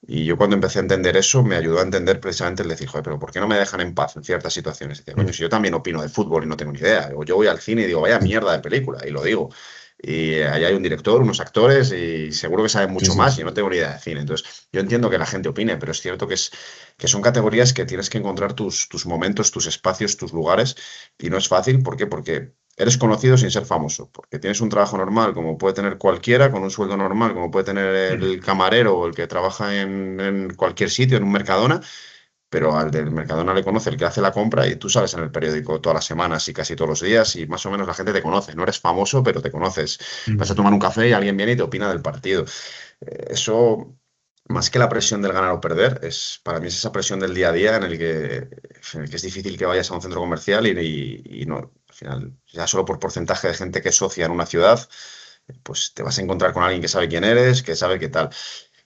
Speaker 3: Y yo cuando empecé a entender eso, me ayudó a entender precisamente el decir, joder, pero ¿por qué no me dejan en paz en ciertas situaciones? Decía, coño, si yo también opino de fútbol y no tengo ni idea. O yo voy al cine y digo, vaya mierda de película, y lo digo. Y allá hay un director, unos actores, y seguro que saben mucho más, y no tengo ni idea de cine. Entonces, yo entiendo que la gente opine, pero es cierto que son categorías que tienes que encontrar tus momentos, tus espacios, tus lugares, y no es fácil. ¿Por qué? Porque eres conocido sin ser famoso, porque tienes un trabajo normal, como puede tener cualquiera, con un sueldo normal, como puede tener el camarero o el que trabaja en cualquier sitio, en un Mercadona, pero al del Mercadona le conoce el que hace la compra y tú sales en el periódico todas las semanas y casi todos los días y más o menos la gente te conoce. No eres famoso, pero te conoces. Vas a tomar un café y alguien viene y te opina del partido. Eso, más que la presión del ganar o perder, para mí es esa presión del día a día en el que es difícil que vayas a un centro comercial y no, al final, ya solo por porcentaje de gente que es socia en una ciudad, pues te vas a encontrar con alguien que sabe quién eres, que sabe qué tal.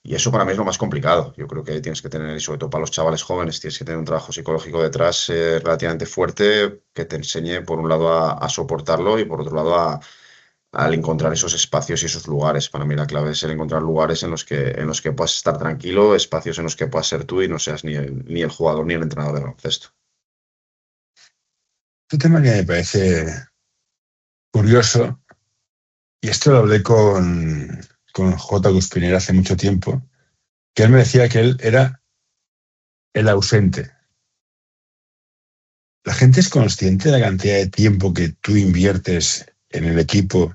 Speaker 3: Y eso para mí es lo más complicado. Yo creo que tienes que tener, y sobre todo para los chavales jóvenes, tienes que tener un trabajo psicológico detrás relativamente fuerte que te enseñe, por un lado, a soportarlo y por otro lado, al encontrar esos espacios y esos lugares. Para mí la clave es el encontrar lugares en los que puedas estar tranquilo, espacios en los que puedas ser tú y no seas ni el jugador ni el entrenador de baloncesto.
Speaker 2: Un tema que me parece curioso, y esto lo hablé con J. Guspinera hace mucho tiempo, que él me decía que él era el ausente. ¿La gente es consciente de la cantidad de tiempo que tú inviertes en el equipo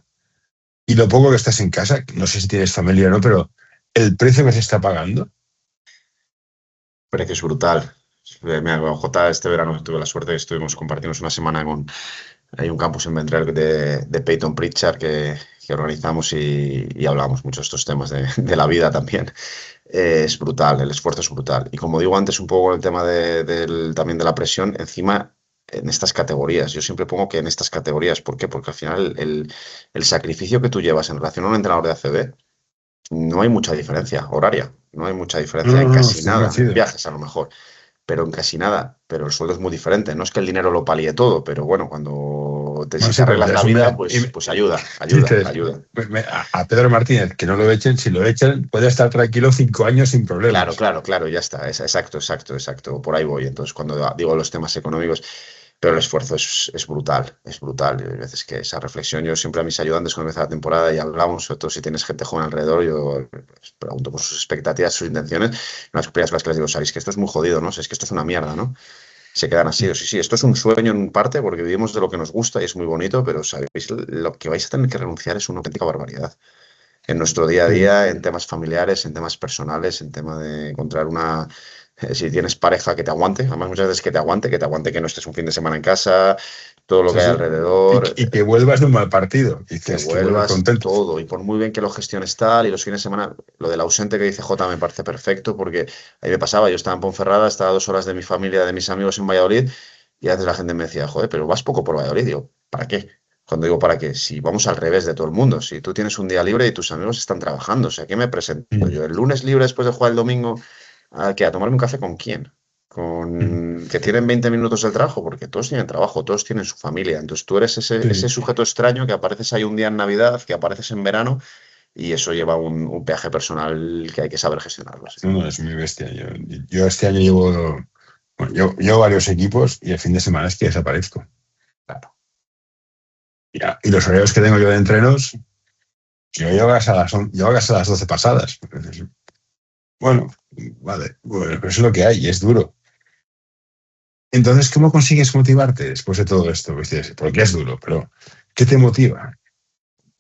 Speaker 2: y lo poco que estás en casa? No sé si tienes familia o no, pero el precio que se está pagando.
Speaker 3: El precio es brutal. Mira, con J este verano tuve la suerte de que compartimos una semana hay un campus en Vendrell de Peyton Pritchard que organizamos y hablamos mucho de estos temas de la vida también. Es brutal, el esfuerzo es brutal. Y como digo antes, un poco el tema también de la presión, encima en estas categorías. Yo siempre pongo que en estas categorías. ¿Por qué? Porque al final el sacrificio que tú llevas en relación a un entrenador de ACB, no hay mucha diferencia horaria, no hay mucha diferencia en casi
Speaker 2: Estoy
Speaker 3: nada, en
Speaker 2: convencido.
Speaker 3: viajes a lo mejor, pero en casi nada, pero el sueldo es muy diferente. No es que el dinero lo palíe todo, pero bueno,
Speaker 2: No
Speaker 3: si te
Speaker 2: sé, pero
Speaker 3: arreglas la
Speaker 2: es un
Speaker 3: vida, pues ayuda, ayuda,
Speaker 2: dices,
Speaker 3: ayuda.
Speaker 2: a Pedro Martínez, que no lo echen, si lo echan, puede estar tranquilo 5 años sin
Speaker 3: Claro,
Speaker 2: problemas.
Speaker 3: claro, claro, ya está. Exacto, exacto, exacto. Por ahí voy. Entonces, cuando digo los temas económicos, pero el esfuerzo es brutal, es brutal. Y hay veces que esa reflexión, yo siempre a mis ayudantes cuando empieza la temporada y hablamos, sobre todo si tienes gente joven alrededor, yo les pregunto por sus expectativas, sus intenciones. Unas primeras cosas que les digo, sabéis que esto es muy jodido, ¿no? Es que esto es una mierda, ¿no? Se quedan así, o sí, sí, esto es un sueño en parte porque vivimos de lo que nos gusta y es muy bonito, pero sabéis, lo que vais a tener que renunciar es una auténtica barbaridad en nuestro día a
Speaker 2: Sí.
Speaker 3: día, en temas familiares, en temas personales, en tema de encontrar una... si tienes pareja que te aguante, además muchas veces que te aguante que no estés un fin de semana en casa, todo lo
Speaker 2: Sí,
Speaker 3: que hay
Speaker 2: sí.
Speaker 3: alrededor,
Speaker 2: Y que vuelvas de un mal partido. Y
Speaker 3: que
Speaker 2: que vuelvas
Speaker 3: vuelvas
Speaker 2: contento.
Speaker 3: todo. Y por muy bien que lo gestiones tal, y los fines de semana, lo del ausente que dice Jota me parece perfecto, porque ahí me pasaba, yo estaba en Ponferrada, estaba a 2 horas de mi familia, de mis amigos en Valladolid, y a veces la gente me decía, joder, pero vas poco por Valladolid. Digo, ¿para qué? Cuando digo para qué, si vamos al revés de todo el mundo, si tú tienes un día libre y tus amigos están trabajando, o sea, ¿qué me presento
Speaker 2: Mm,
Speaker 3: yo? El lunes libre después de jugar el domingo, ¿a tomarme un café con quién?
Speaker 2: mm.
Speaker 3: Con que tienen 20 minutos del trabajo, porque todos tienen trabajo, todos tienen su familia. Entonces tú eres ese
Speaker 2: Sí.
Speaker 3: sujeto extraño que apareces ahí un día en Navidad, que apareces en verano, y eso lleva un peaje personal que hay que saber gestionarlo. Sí.
Speaker 2: No, no, es muy bestia. Yo este año bueno, llevo varios equipos y el fin de semana es que desaparezco.
Speaker 3: Claro.
Speaker 2: Y los horarios que tengo yo de entrenos, yo llego a llego a casa a las 12 pasadas. Bueno, vale, bueno, pero eso es lo que hay y es duro. Entonces, ¿cómo consigues motivarte después de todo esto? Pues dices, porque es duro, pero ¿qué te motiva?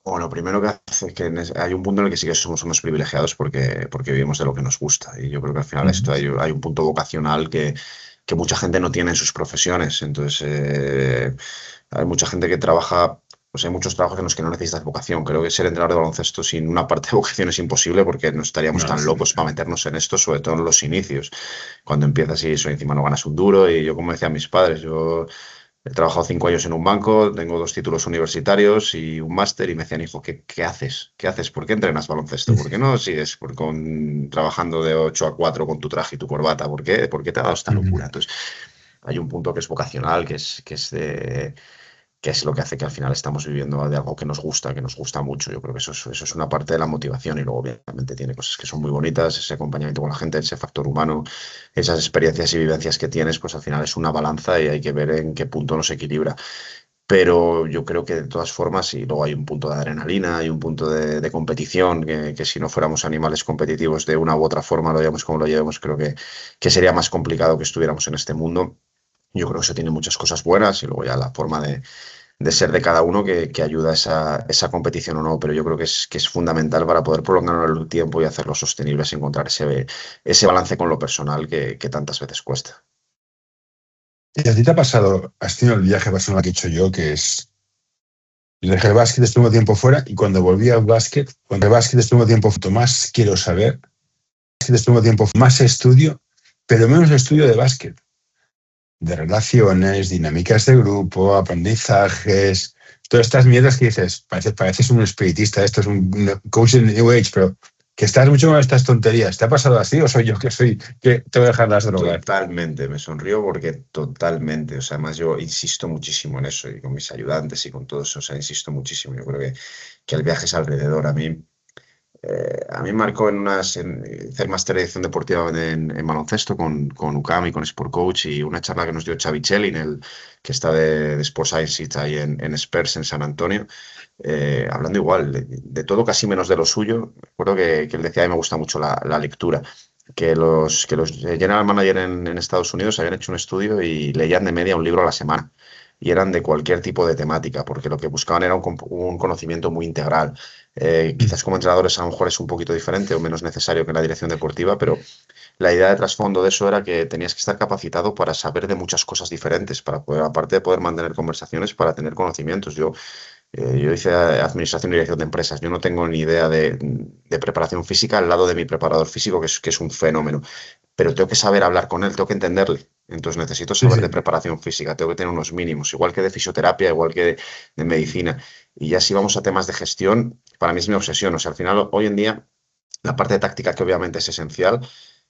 Speaker 3: Bueno, lo primero que hace es que hay un punto en el que sí que somos unos privilegiados porque vivimos de lo que nos gusta. Y yo creo que al final
Speaker 2: Mm.
Speaker 3: esto hay un punto vocacional que mucha gente no tiene en sus profesiones. Entonces, hay mucha gente que trabaja, pues hay muchos trabajos en los que no necesitas vocación. Creo que ser entrenador de baloncesto sin una parte de vocación es imposible porque no estaríamos
Speaker 2: No,
Speaker 3: tan locos para meternos en esto, sobre todo en los inicios. Cuando empiezas y eso encima no ganas un duro. Y yo, como decían mis padres, yo he trabajado 5 años en un banco, tengo 2 títulos universitarios y un máster y me decían, hijo, ¿qué haces? ¿Qué haces? ¿Por qué entrenas baloncesto? ¿Por qué no sigues trabajando de 8 a 4 con tu traje y tu corbata? ¿Por qué te ha dado esta locura? Entonces, hay un punto que es vocacional, que es lo que hace que al final estamos viviendo de algo que nos gusta mucho. Yo creo que eso es una parte de la motivación y luego obviamente tiene cosas que son muy bonitas, ese acompañamiento con la gente, ese factor humano, esas experiencias y vivencias que tienes, pues al final es una balanza y hay que ver en qué punto nos equilibra. Pero yo creo que de todas formas, y luego hay un punto de adrenalina, hay un punto de competición, que si no fuéramos animales competitivos de una u otra forma, lo llevamos como lo llevamos, creo que sería más complicado que estuviéramos en este mundo. Yo creo que eso tiene muchas cosas buenas y luego ya la forma de ser de cada uno que ayuda a esa competición o no, pero yo creo que es fundamental para poder prolongar el tiempo y hacerlo sostenible, es encontrar ese balance con lo personal que tantas veces cuesta.
Speaker 2: ¿Y a ti te ha pasado, has tenido el viaje personal que he hecho yo, que es, yo dejé el básquet, estuve tiempo fuera y cuando volví al básquet, cuando el básquet estuvo tiempo, más quiero saber, estuvo tiempo, más estudio, pero menos estudio de básquet, de relaciones, dinámicas de grupo, aprendizajes, todas estas mierdas que dices, pareces un espiritista, esto es un coach en New Age, pero que estás mucho con estas tonterías. ¿Te ha pasado así o soy yo que te voy a dejar las drogas?
Speaker 3: Totalmente, me sonrío porque totalmente, o sea, además yo insisto muchísimo en eso y con mis ayudantes y con todo eso, o sea, insisto muchísimo. Yo creo que el viaje es alrededor. A mí me marcó hice el máster de edición deportiva en baloncesto con UCAM y con Sport Coach y una charla que nos dio Xavi Chelin, que está de Sports Science ahí en Spurs en San Antonio, hablando igual de todo, casi menos de lo suyo. Recuerdo que él decía, a mí me gusta mucho la lectura, que los general manager en Estados Unidos habían hecho un estudio y leían de media un libro a la semana. Y eran de cualquier tipo de temática, porque lo que buscaban era un conocimiento muy integral. Quizás como entrenadores a lo mejor es un poquito diferente o menos necesario que en la dirección deportiva, pero la idea de trasfondo de eso era que tenías que estar capacitado para saber de muchas cosas diferentes, para poder, aparte de poder mantener conversaciones, para tener conocimientos. Yo hice administración y dirección de empresas. Yo no tengo ni idea de preparación física al lado de mi preparador físico, que es un fenómeno. Pero tengo que saber hablar con él, tengo que entenderle. Entonces necesito
Speaker 2: Sí,
Speaker 3: saber
Speaker 2: sí.
Speaker 3: de preparación física, tengo que tener unos mínimos, igual que de fisioterapia, igual que de medicina. Y ya si vamos a temas de gestión, para mí es mi obsesión. O sea, al final, hoy en día, la parte de táctica, que obviamente es esencial,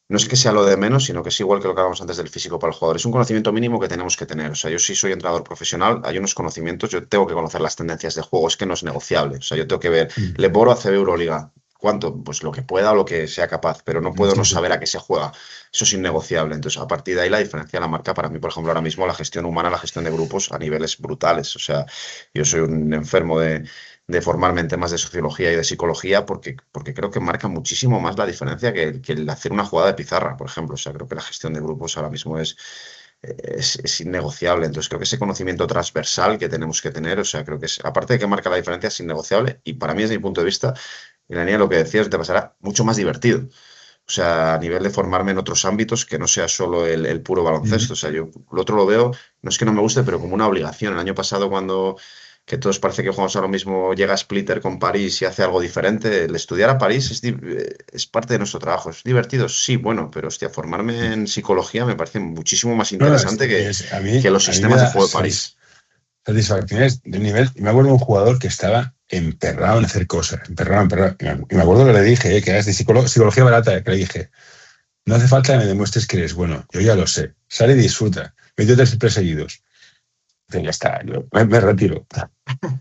Speaker 3: no es que sea lo de menos, sino que es igual que lo que hablábamos antes del físico para el jugador. Es un conocimiento mínimo que tenemos que tener. O sea, yo sí soy entrenador profesional, hay unos conocimientos, yo tengo que conocer las tendencias de juego, es que no es negociable. O sea, yo tengo que ver,
Speaker 2: Mm.
Speaker 3: Leboro ACB Euroliga. ¿Cuánto? Pues lo que pueda o lo que sea capaz, pero no puedo
Speaker 2: Sí,
Speaker 3: no
Speaker 2: sí.
Speaker 3: saber a qué se juega. Eso es innegociable. Entonces, a partir de ahí, la diferencia de la marca, para mí, por ejemplo, ahora mismo, la gestión humana, la gestión de grupos a niveles brutales. O sea, yo soy un enfermo de formarme en temas de sociología y de psicología porque creo que marca muchísimo más la diferencia que el hacer una jugada de pizarra, por ejemplo. O sea, creo que la gestión de grupos ahora mismo es innegociable. Entonces, creo que ese conocimiento transversal que tenemos que tener, o sea, creo que es, aparte de que marca la diferencia, es innegociable y para mí, desde mi punto de vista, y la niña, lo que decías, te pasará mucho más divertido. O sea, a nivel de formarme en otros ámbitos que no sea solo el puro baloncesto. O
Speaker 2: Mm.
Speaker 3: sea, yo lo otro lo veo, no es que no me guste, pero como una obligación. El año pasado, cuando que todos parece que jugamos a lo mismo, llega Splitter con París y hace algo diferente. El estudiar a París es parte de nuestro trabajo. ¿Es divertido? Sí, bueno, pero hostia, formarme en psicología me parece muchísimo más
Speaker 2: No, no,
Speaker 3: interesante
Speaker 2: a
Speaker 3: que los
Speaker 2: mí me
Speaker 3: sistemas de
Speaker 2: da
Speaker 3: juego de París.
Speaker 2: satisfacciones de un nivel. Y me acuerdo de un jugador que estaba emperrado en hacer cosas, emperrado, emperrado. Y me acuerdo que le dije, que eras de psicología barata, que le dije, no hace falta que me demuestres que eres bueno, yo ya lo sé. Sale y disfruta. Metió 3 triples seguidos. Dice, ya está, yo me retiro.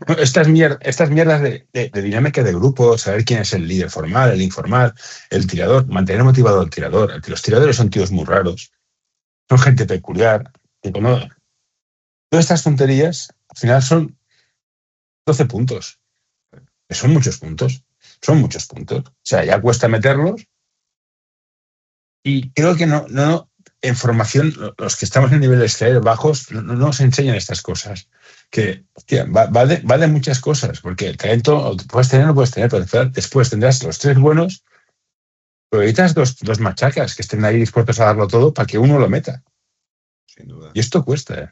Speaker 2: No, estas mierdas de dinámica de grupo, saber quién es el líder formal, el informal, el tirador, mantener motivado al tirador. Los tiradores son tíos muy raros, son gente peculiar. Que todas estas tonterías, al final son 12 puntos. Son muchos puntos. Son muchos puntos. O sea, ya cuesta meterlos. Y creo que en formación, los que estamos en niveles bajos, no nos enseñan estas cosas. Que hostia, va de muchas cosas, porque el talento puedes tener o no puedes tener, pero después tendrás los 3 buenos, pero necesitas dos machacas que estén ahí dispuestos a darlo todo para que uno lo meta.
Speaker 3: Sin duda.
Speaker 2: Y esto cuesta, ¿eh?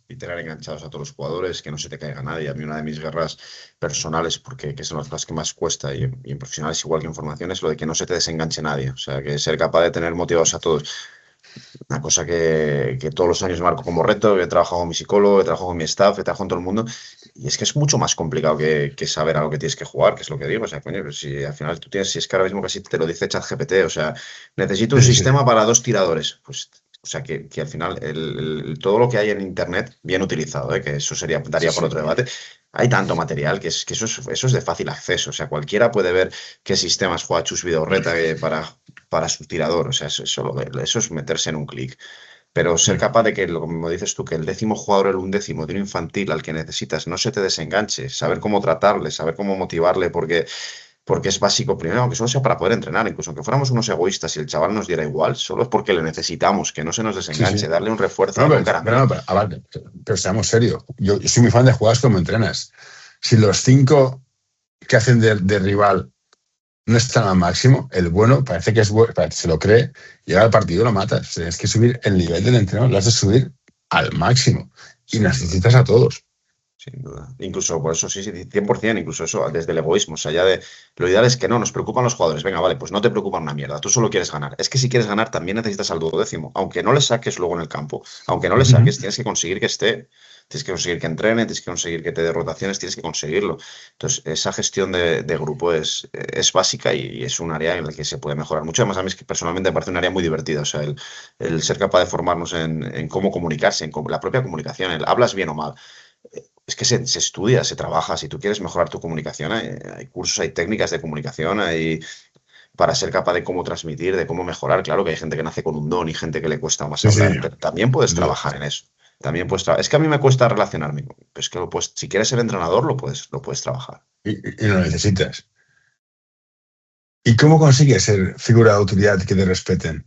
Speaker 3: Y tener enganchados a todos los jugadores, que no se te caiga nadie. A mí una de mis guerras personales, porque que son las cosas que más cuesta, y en profesionales igual que en formación, es lo de que no se te desenganche nadie. O sea, que ser capaz de tener motivados a todos. Una cosa que todos los años marco como reto, he trabajado con mi psicólogo, he trabajado con mi staff, he trabajado con todo el mundo, y es que es mucho más complicado que saber a lo que tienes que jugar, que es lo que digo. O sea, coño, pues si al final tú tienes, si es que ahora mismo casi te lo dice ChatGPT, o sea, necesito un
Speaker 2: Sí, sí.
Speaker 3: sistema para 2 tiradores. Pues, o sea, que al final todo lo que hay en Internet, bien utilizado, que eso
Speaker 2: Sí,
Speaker 3: daría por
Speaker 2: sí.
Speaker 3: otro debate, hay tanto material que eso es de fácil acceso. O sea, cualquiera puede ver qué sistemas juega Chus Vidorreta para su tirador. O sea, eso es meterse en un clic. Pero ser capaz de que, como dices tú, que el 10º jugador, el 11º de un infantil al que necesitas no se te desenganche, saber cómo tratarle, saber cómo motivarle, porque es básico primero, aunque solo sea para poder entrenar, incluso aunque fuéramos unos egoístas y el chaval nos diera igual, solo es porque le necesitamos, que no se nos
Speaker 2: Sí,
Speaker 3: desenganche,
Speaker 2: sí.
Speaker 3: darle un refuerzo,
Speaker 2: No,
Speaker 3: darle un
Speaker 2: pero, no,
Speaker 3: caramelo.
Speaker 2: pero, aparte, pero seamos serios. Yo soy muy fan de jugadas como entrenas. Si los 5 que hacen de rival no están al máximo, el bueno parece que es bueno, se lo cree, llega al partido y lo matas. Tienes que subir el nivel del entrenador, lo has de subir al máximo. Y
Speaker 3: Sin duda.
Speaker 2: necesitas a todos.
Speaker 3: Sin duda. Incluso por eso, sí, sí, 100%, incluso eso, desde el egoísmo. O sea, ya de lo ideal es que no, nos preocupan los jugadores. Venga, vale, pues no te preocupan una mierda, tú solo quieres ganar. Es que si quieres ganar, también necesitas al 12º. Aunque no le saques luego en el campo, aunque no le saques, tienes que conseguir que esté, tienes que conseguir que entrene, tienes que conseguir que te dé rotaciones, tienes que conseguirlo. Entonces, esa gestión de grupo es básica y es un área en la que se puede mejorar mucho. Además, a mí es que personalmente me parece un área muy divertida. O sea, el ser capaz de formarnos en cómo comunicarse, la propia comunicación, el hablas bien o mal. Es que se estudia, se trabaja. Si tú quieres mejorar tu comunicación, hay cursos, hay técnicas de comunicación, hay para ser capaz de cómo transmitir, de cómo mejorar. Claro que hay gente que nace con un don y gente que le cuesta más
Speaker 2: Sí, sí,
Speaker 3: hablar, pero también puedes
Speaker 2: sin duda.
Speaker 3: trabajar en eso. También puedes es que a mí me cuesta relacionarme. Es que si quieres ser entrenador, lo puedes trabajar.
Speaker 2: Y lo necesitas. ¿Y cómo consigues ser figura de autoridad que te respeten?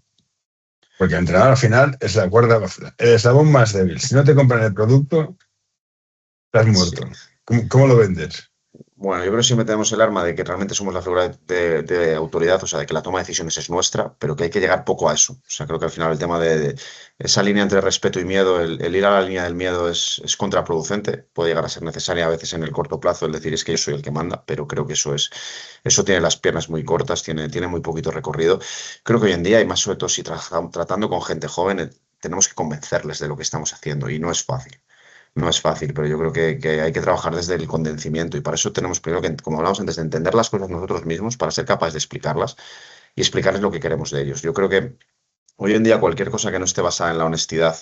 Speaker 2: Porque el entrenador al final es la cuerda, el eslabón más débil. Si no te compran el producto, estás
Speaker 3: Sí.
Speaker 2: muerto. ¿Cómo lo vendes?
Speaker 3: Bueno, yo creo que siempre tenemos el arma de que realmente somos la figura de autoridad, o sea, de que la toma de decisiones es nuestra, pero que hay que llegar poco a eso. O sea, creo que al final el tema de esa línea entre respeto y miedo, el ir a la línea del miedo es contraproducente, puede llegar a ser necesaria a veces en el corto plazo el decir es que yo soy el que manda, pero creo que eso tiene las piernas muy cortas, tiene muy poquito recorrido. Creo que hoy en día, y más sobre todo si tratando con gente joven, tenemos que convencerles de lo que estamos haciendo y no es fácil. No es fácil, pero yo creo que hay que trabajar desde el convencimiento y para eso tenemos primero que, como hablamos antes, de entender las cosas nosotros mismos para ser capaces de explicarlas y explicarles lo que queremos de ellos. Yo creo que hoy en día cualquier cosa que no esté basada en la honestidad,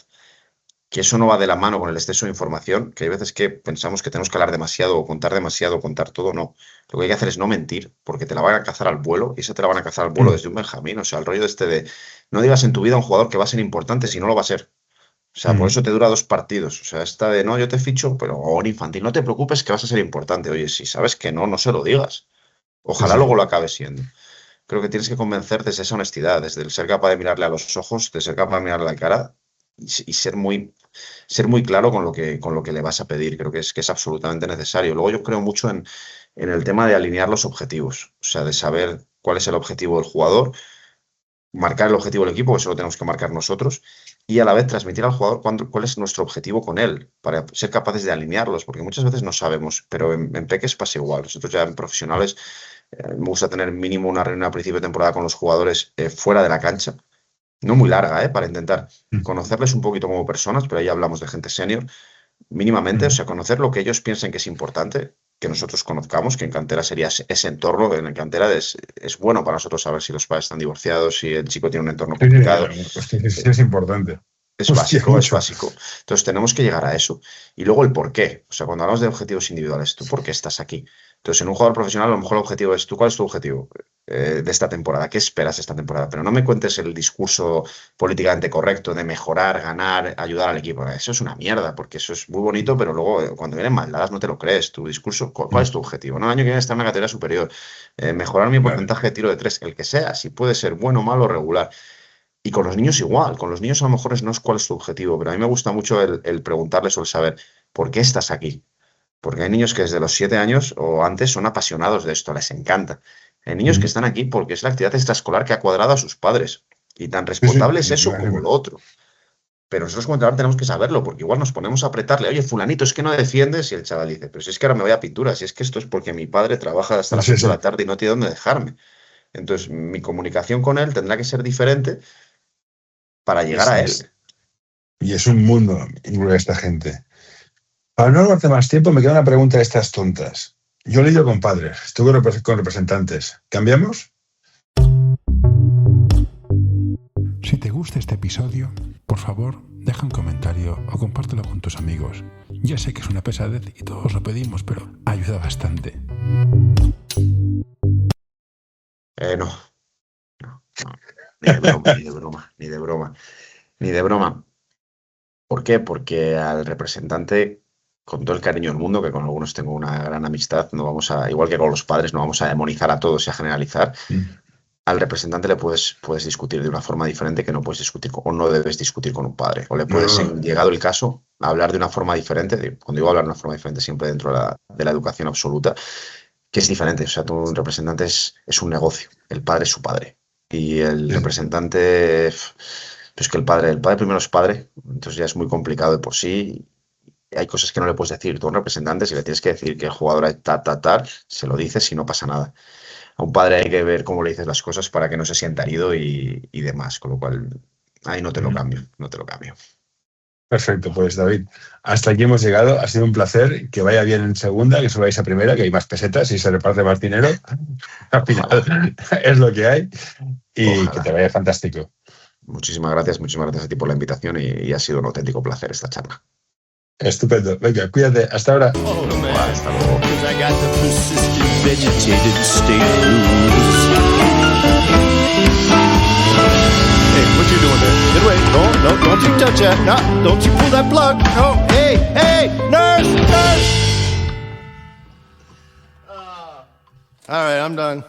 Speaker 3: que eso no va de la mano con el exceso de información, que hay veces que pensamos que tenemos que hablar demasiado o contar todo, no. Lo que hay que hacer es no mentir, porque te la van a cazar al vuelo, y esa te la van a cazar al vuelo desde un Benjamín. O sea, el rollo de no digas en tu vida a un jugador que va a ser importante si no lo va a ser. O sea, por eso te dura 2 partidos. O sea, esta de no, yo te ficho, pero o en infantil, no te preocupes que vas a ser importante. Oye, si sabes que no, no se lo digas. Ojalá luego lo acabe siendo. Creo que tienes que convencer desde esa honestidad, desde el ser capaz de mirarle a los ojos, de ser capaz de mirarle a la cara y ser muy claro con lo que le vas a pedir. Creo que es absolutamente necesario. Luego yo creo mucho en el tema de alinear los objetivos, o sea, de saber cuál es el objetivo del jugador, marcar el objetivo del equipo, que eso lo tenemos que marcar nosotros, y a la vez transmitir al jugador cuál es nuestro objetivo con él, para ser capaces de alinearlos, porque muchas veces no sabemos, pero en Peques pasa igual. Nosotros ya en profesionales me gusta tener mínimo una reunión a principio de temporada con los jugadores fuera de la cancha, no muy larga, para intentar conocerles un poquito como personas, pero ahí hablamos de gente senior, mínimamente, o sea, conocer lo que ellos piensen que es importante, que nosotros conozcamos, que en cantera sería ese entorno. En cantera es bueno para nosotros saber si los padres están divorciados, si el chico tiene un entorno complicado.
Speaker 2: Sí, es importante.
Speaker 3: Es básico, es básico. Entonces tenemos que llegar a eso. Y luego el por qué. O sea, cuando hablamos de objetivos individuales, ¿tú por qué estás aquí? Entonces, en un jugador profesional, a lo mejor el objetivo es, ¿tú cuál es tu objetivo de esta temporada? ¿Qué esperas esta temporada? Pero no me cuentes el discurso políticamente correcto de mejorar, ganar, ayudar al equipo. Eso es una mierda, porque eso es muy bonito, pero luego cuando vienen maldadas no te lo crees. Tu discurso, ¿cuál es tu objetivo? No, el año que viene estar en una categoría superior. Mejorar mi porcentaje de tiro de 3, el que sea, si puede ser bueno, malo o regular. Y con los niños igual, con los niños a lo mejor no es cuál es tu objetivo, pero a mí me gusta mucho el preguntarles o el saber ¿por qué estás aquí? Porque hay niños que desde los 7 años o antes son apasionados de esto, les encanta. Hay niños que están aquí porque es la actividad extraescolar que ha cuadrado a sus padres. Y tan responsable es eso como lo otro. Pero nosotros como entrenador tenemos que saberlo, porque igual nos ponemos a apretarle, oye, fulanito, es que no defiendes, y el chaval dice, pero si es que ahora me voy a pintura, si es que esto es porque mi padre trabaja hasta las 8 de la tarde y no tiene dónde dejarme. Entonces, mi comunicación con él tendrá que ser diferente para llegar a él.
Speaker 2: Y es un mundo esta gente. Para no robarte más tiempo, me queda una pregunta de estas tontas. Yo lidio con padres, estuve con representantes. ¿Cambiamos?
Speaker 1: Si te gusta este episodio, por favor, deja un comentario o compártelo con tus amigos. Ya sé que es una pesadez y todos lo pedimos, pero ayuda bastante.
Speaker 3: No. Ni de broma. ¿Por qué? Porque al representante, con todo el cariño del mundo, que con algunos tengo una gran amistad, no vamos a, igual que con los padres, no vamos a demonizar a todos y a generalizar. Al representante le puedes discutir de una forma diferente que no puedes discutir o no debes discutir con un padre. O le puedes, llegado el caso, hablar de una forma diferente. Cuando digo hablar de una forma diferente, siempre dentro de la educación absoluta, que es diferente. O sea, tu representante es un negocio. El padre es su padre. Y el representante, pues que el padre primero es padre, entonces ya es muy complicado de por sí. Hay cosas que no le puedes decir. Tú a un representante, si le tienes que decir que el jugador es se lo dices y no pasa nada. A un padre hay que ver cómo le dices las cosas para que no se sienta herido y demás, con lo cual ahí no te lo cambio.
Speaker 2: Perfecto, pues David, hasta aquí hemos llegado. Ha sido un placer, que vaya bien en segunda, que subáis a primera, que hay más pesetas y se reparte más dinero. Al final es lo que hay y que te vaya fantástico.
Speaker 3: Muchísimas gracias a ti por la invitación y ha sido un auténtico placer esta charla.
Speaker 2: Estupendo. Venga, cuídate. Hasta ahora.
Speaker 3: Hasta luego.
Speaker 4: What you doing there? Get away. No, don't you touch that. No, don't you pull that plug. No. Hey, nurse. All right, I'm done.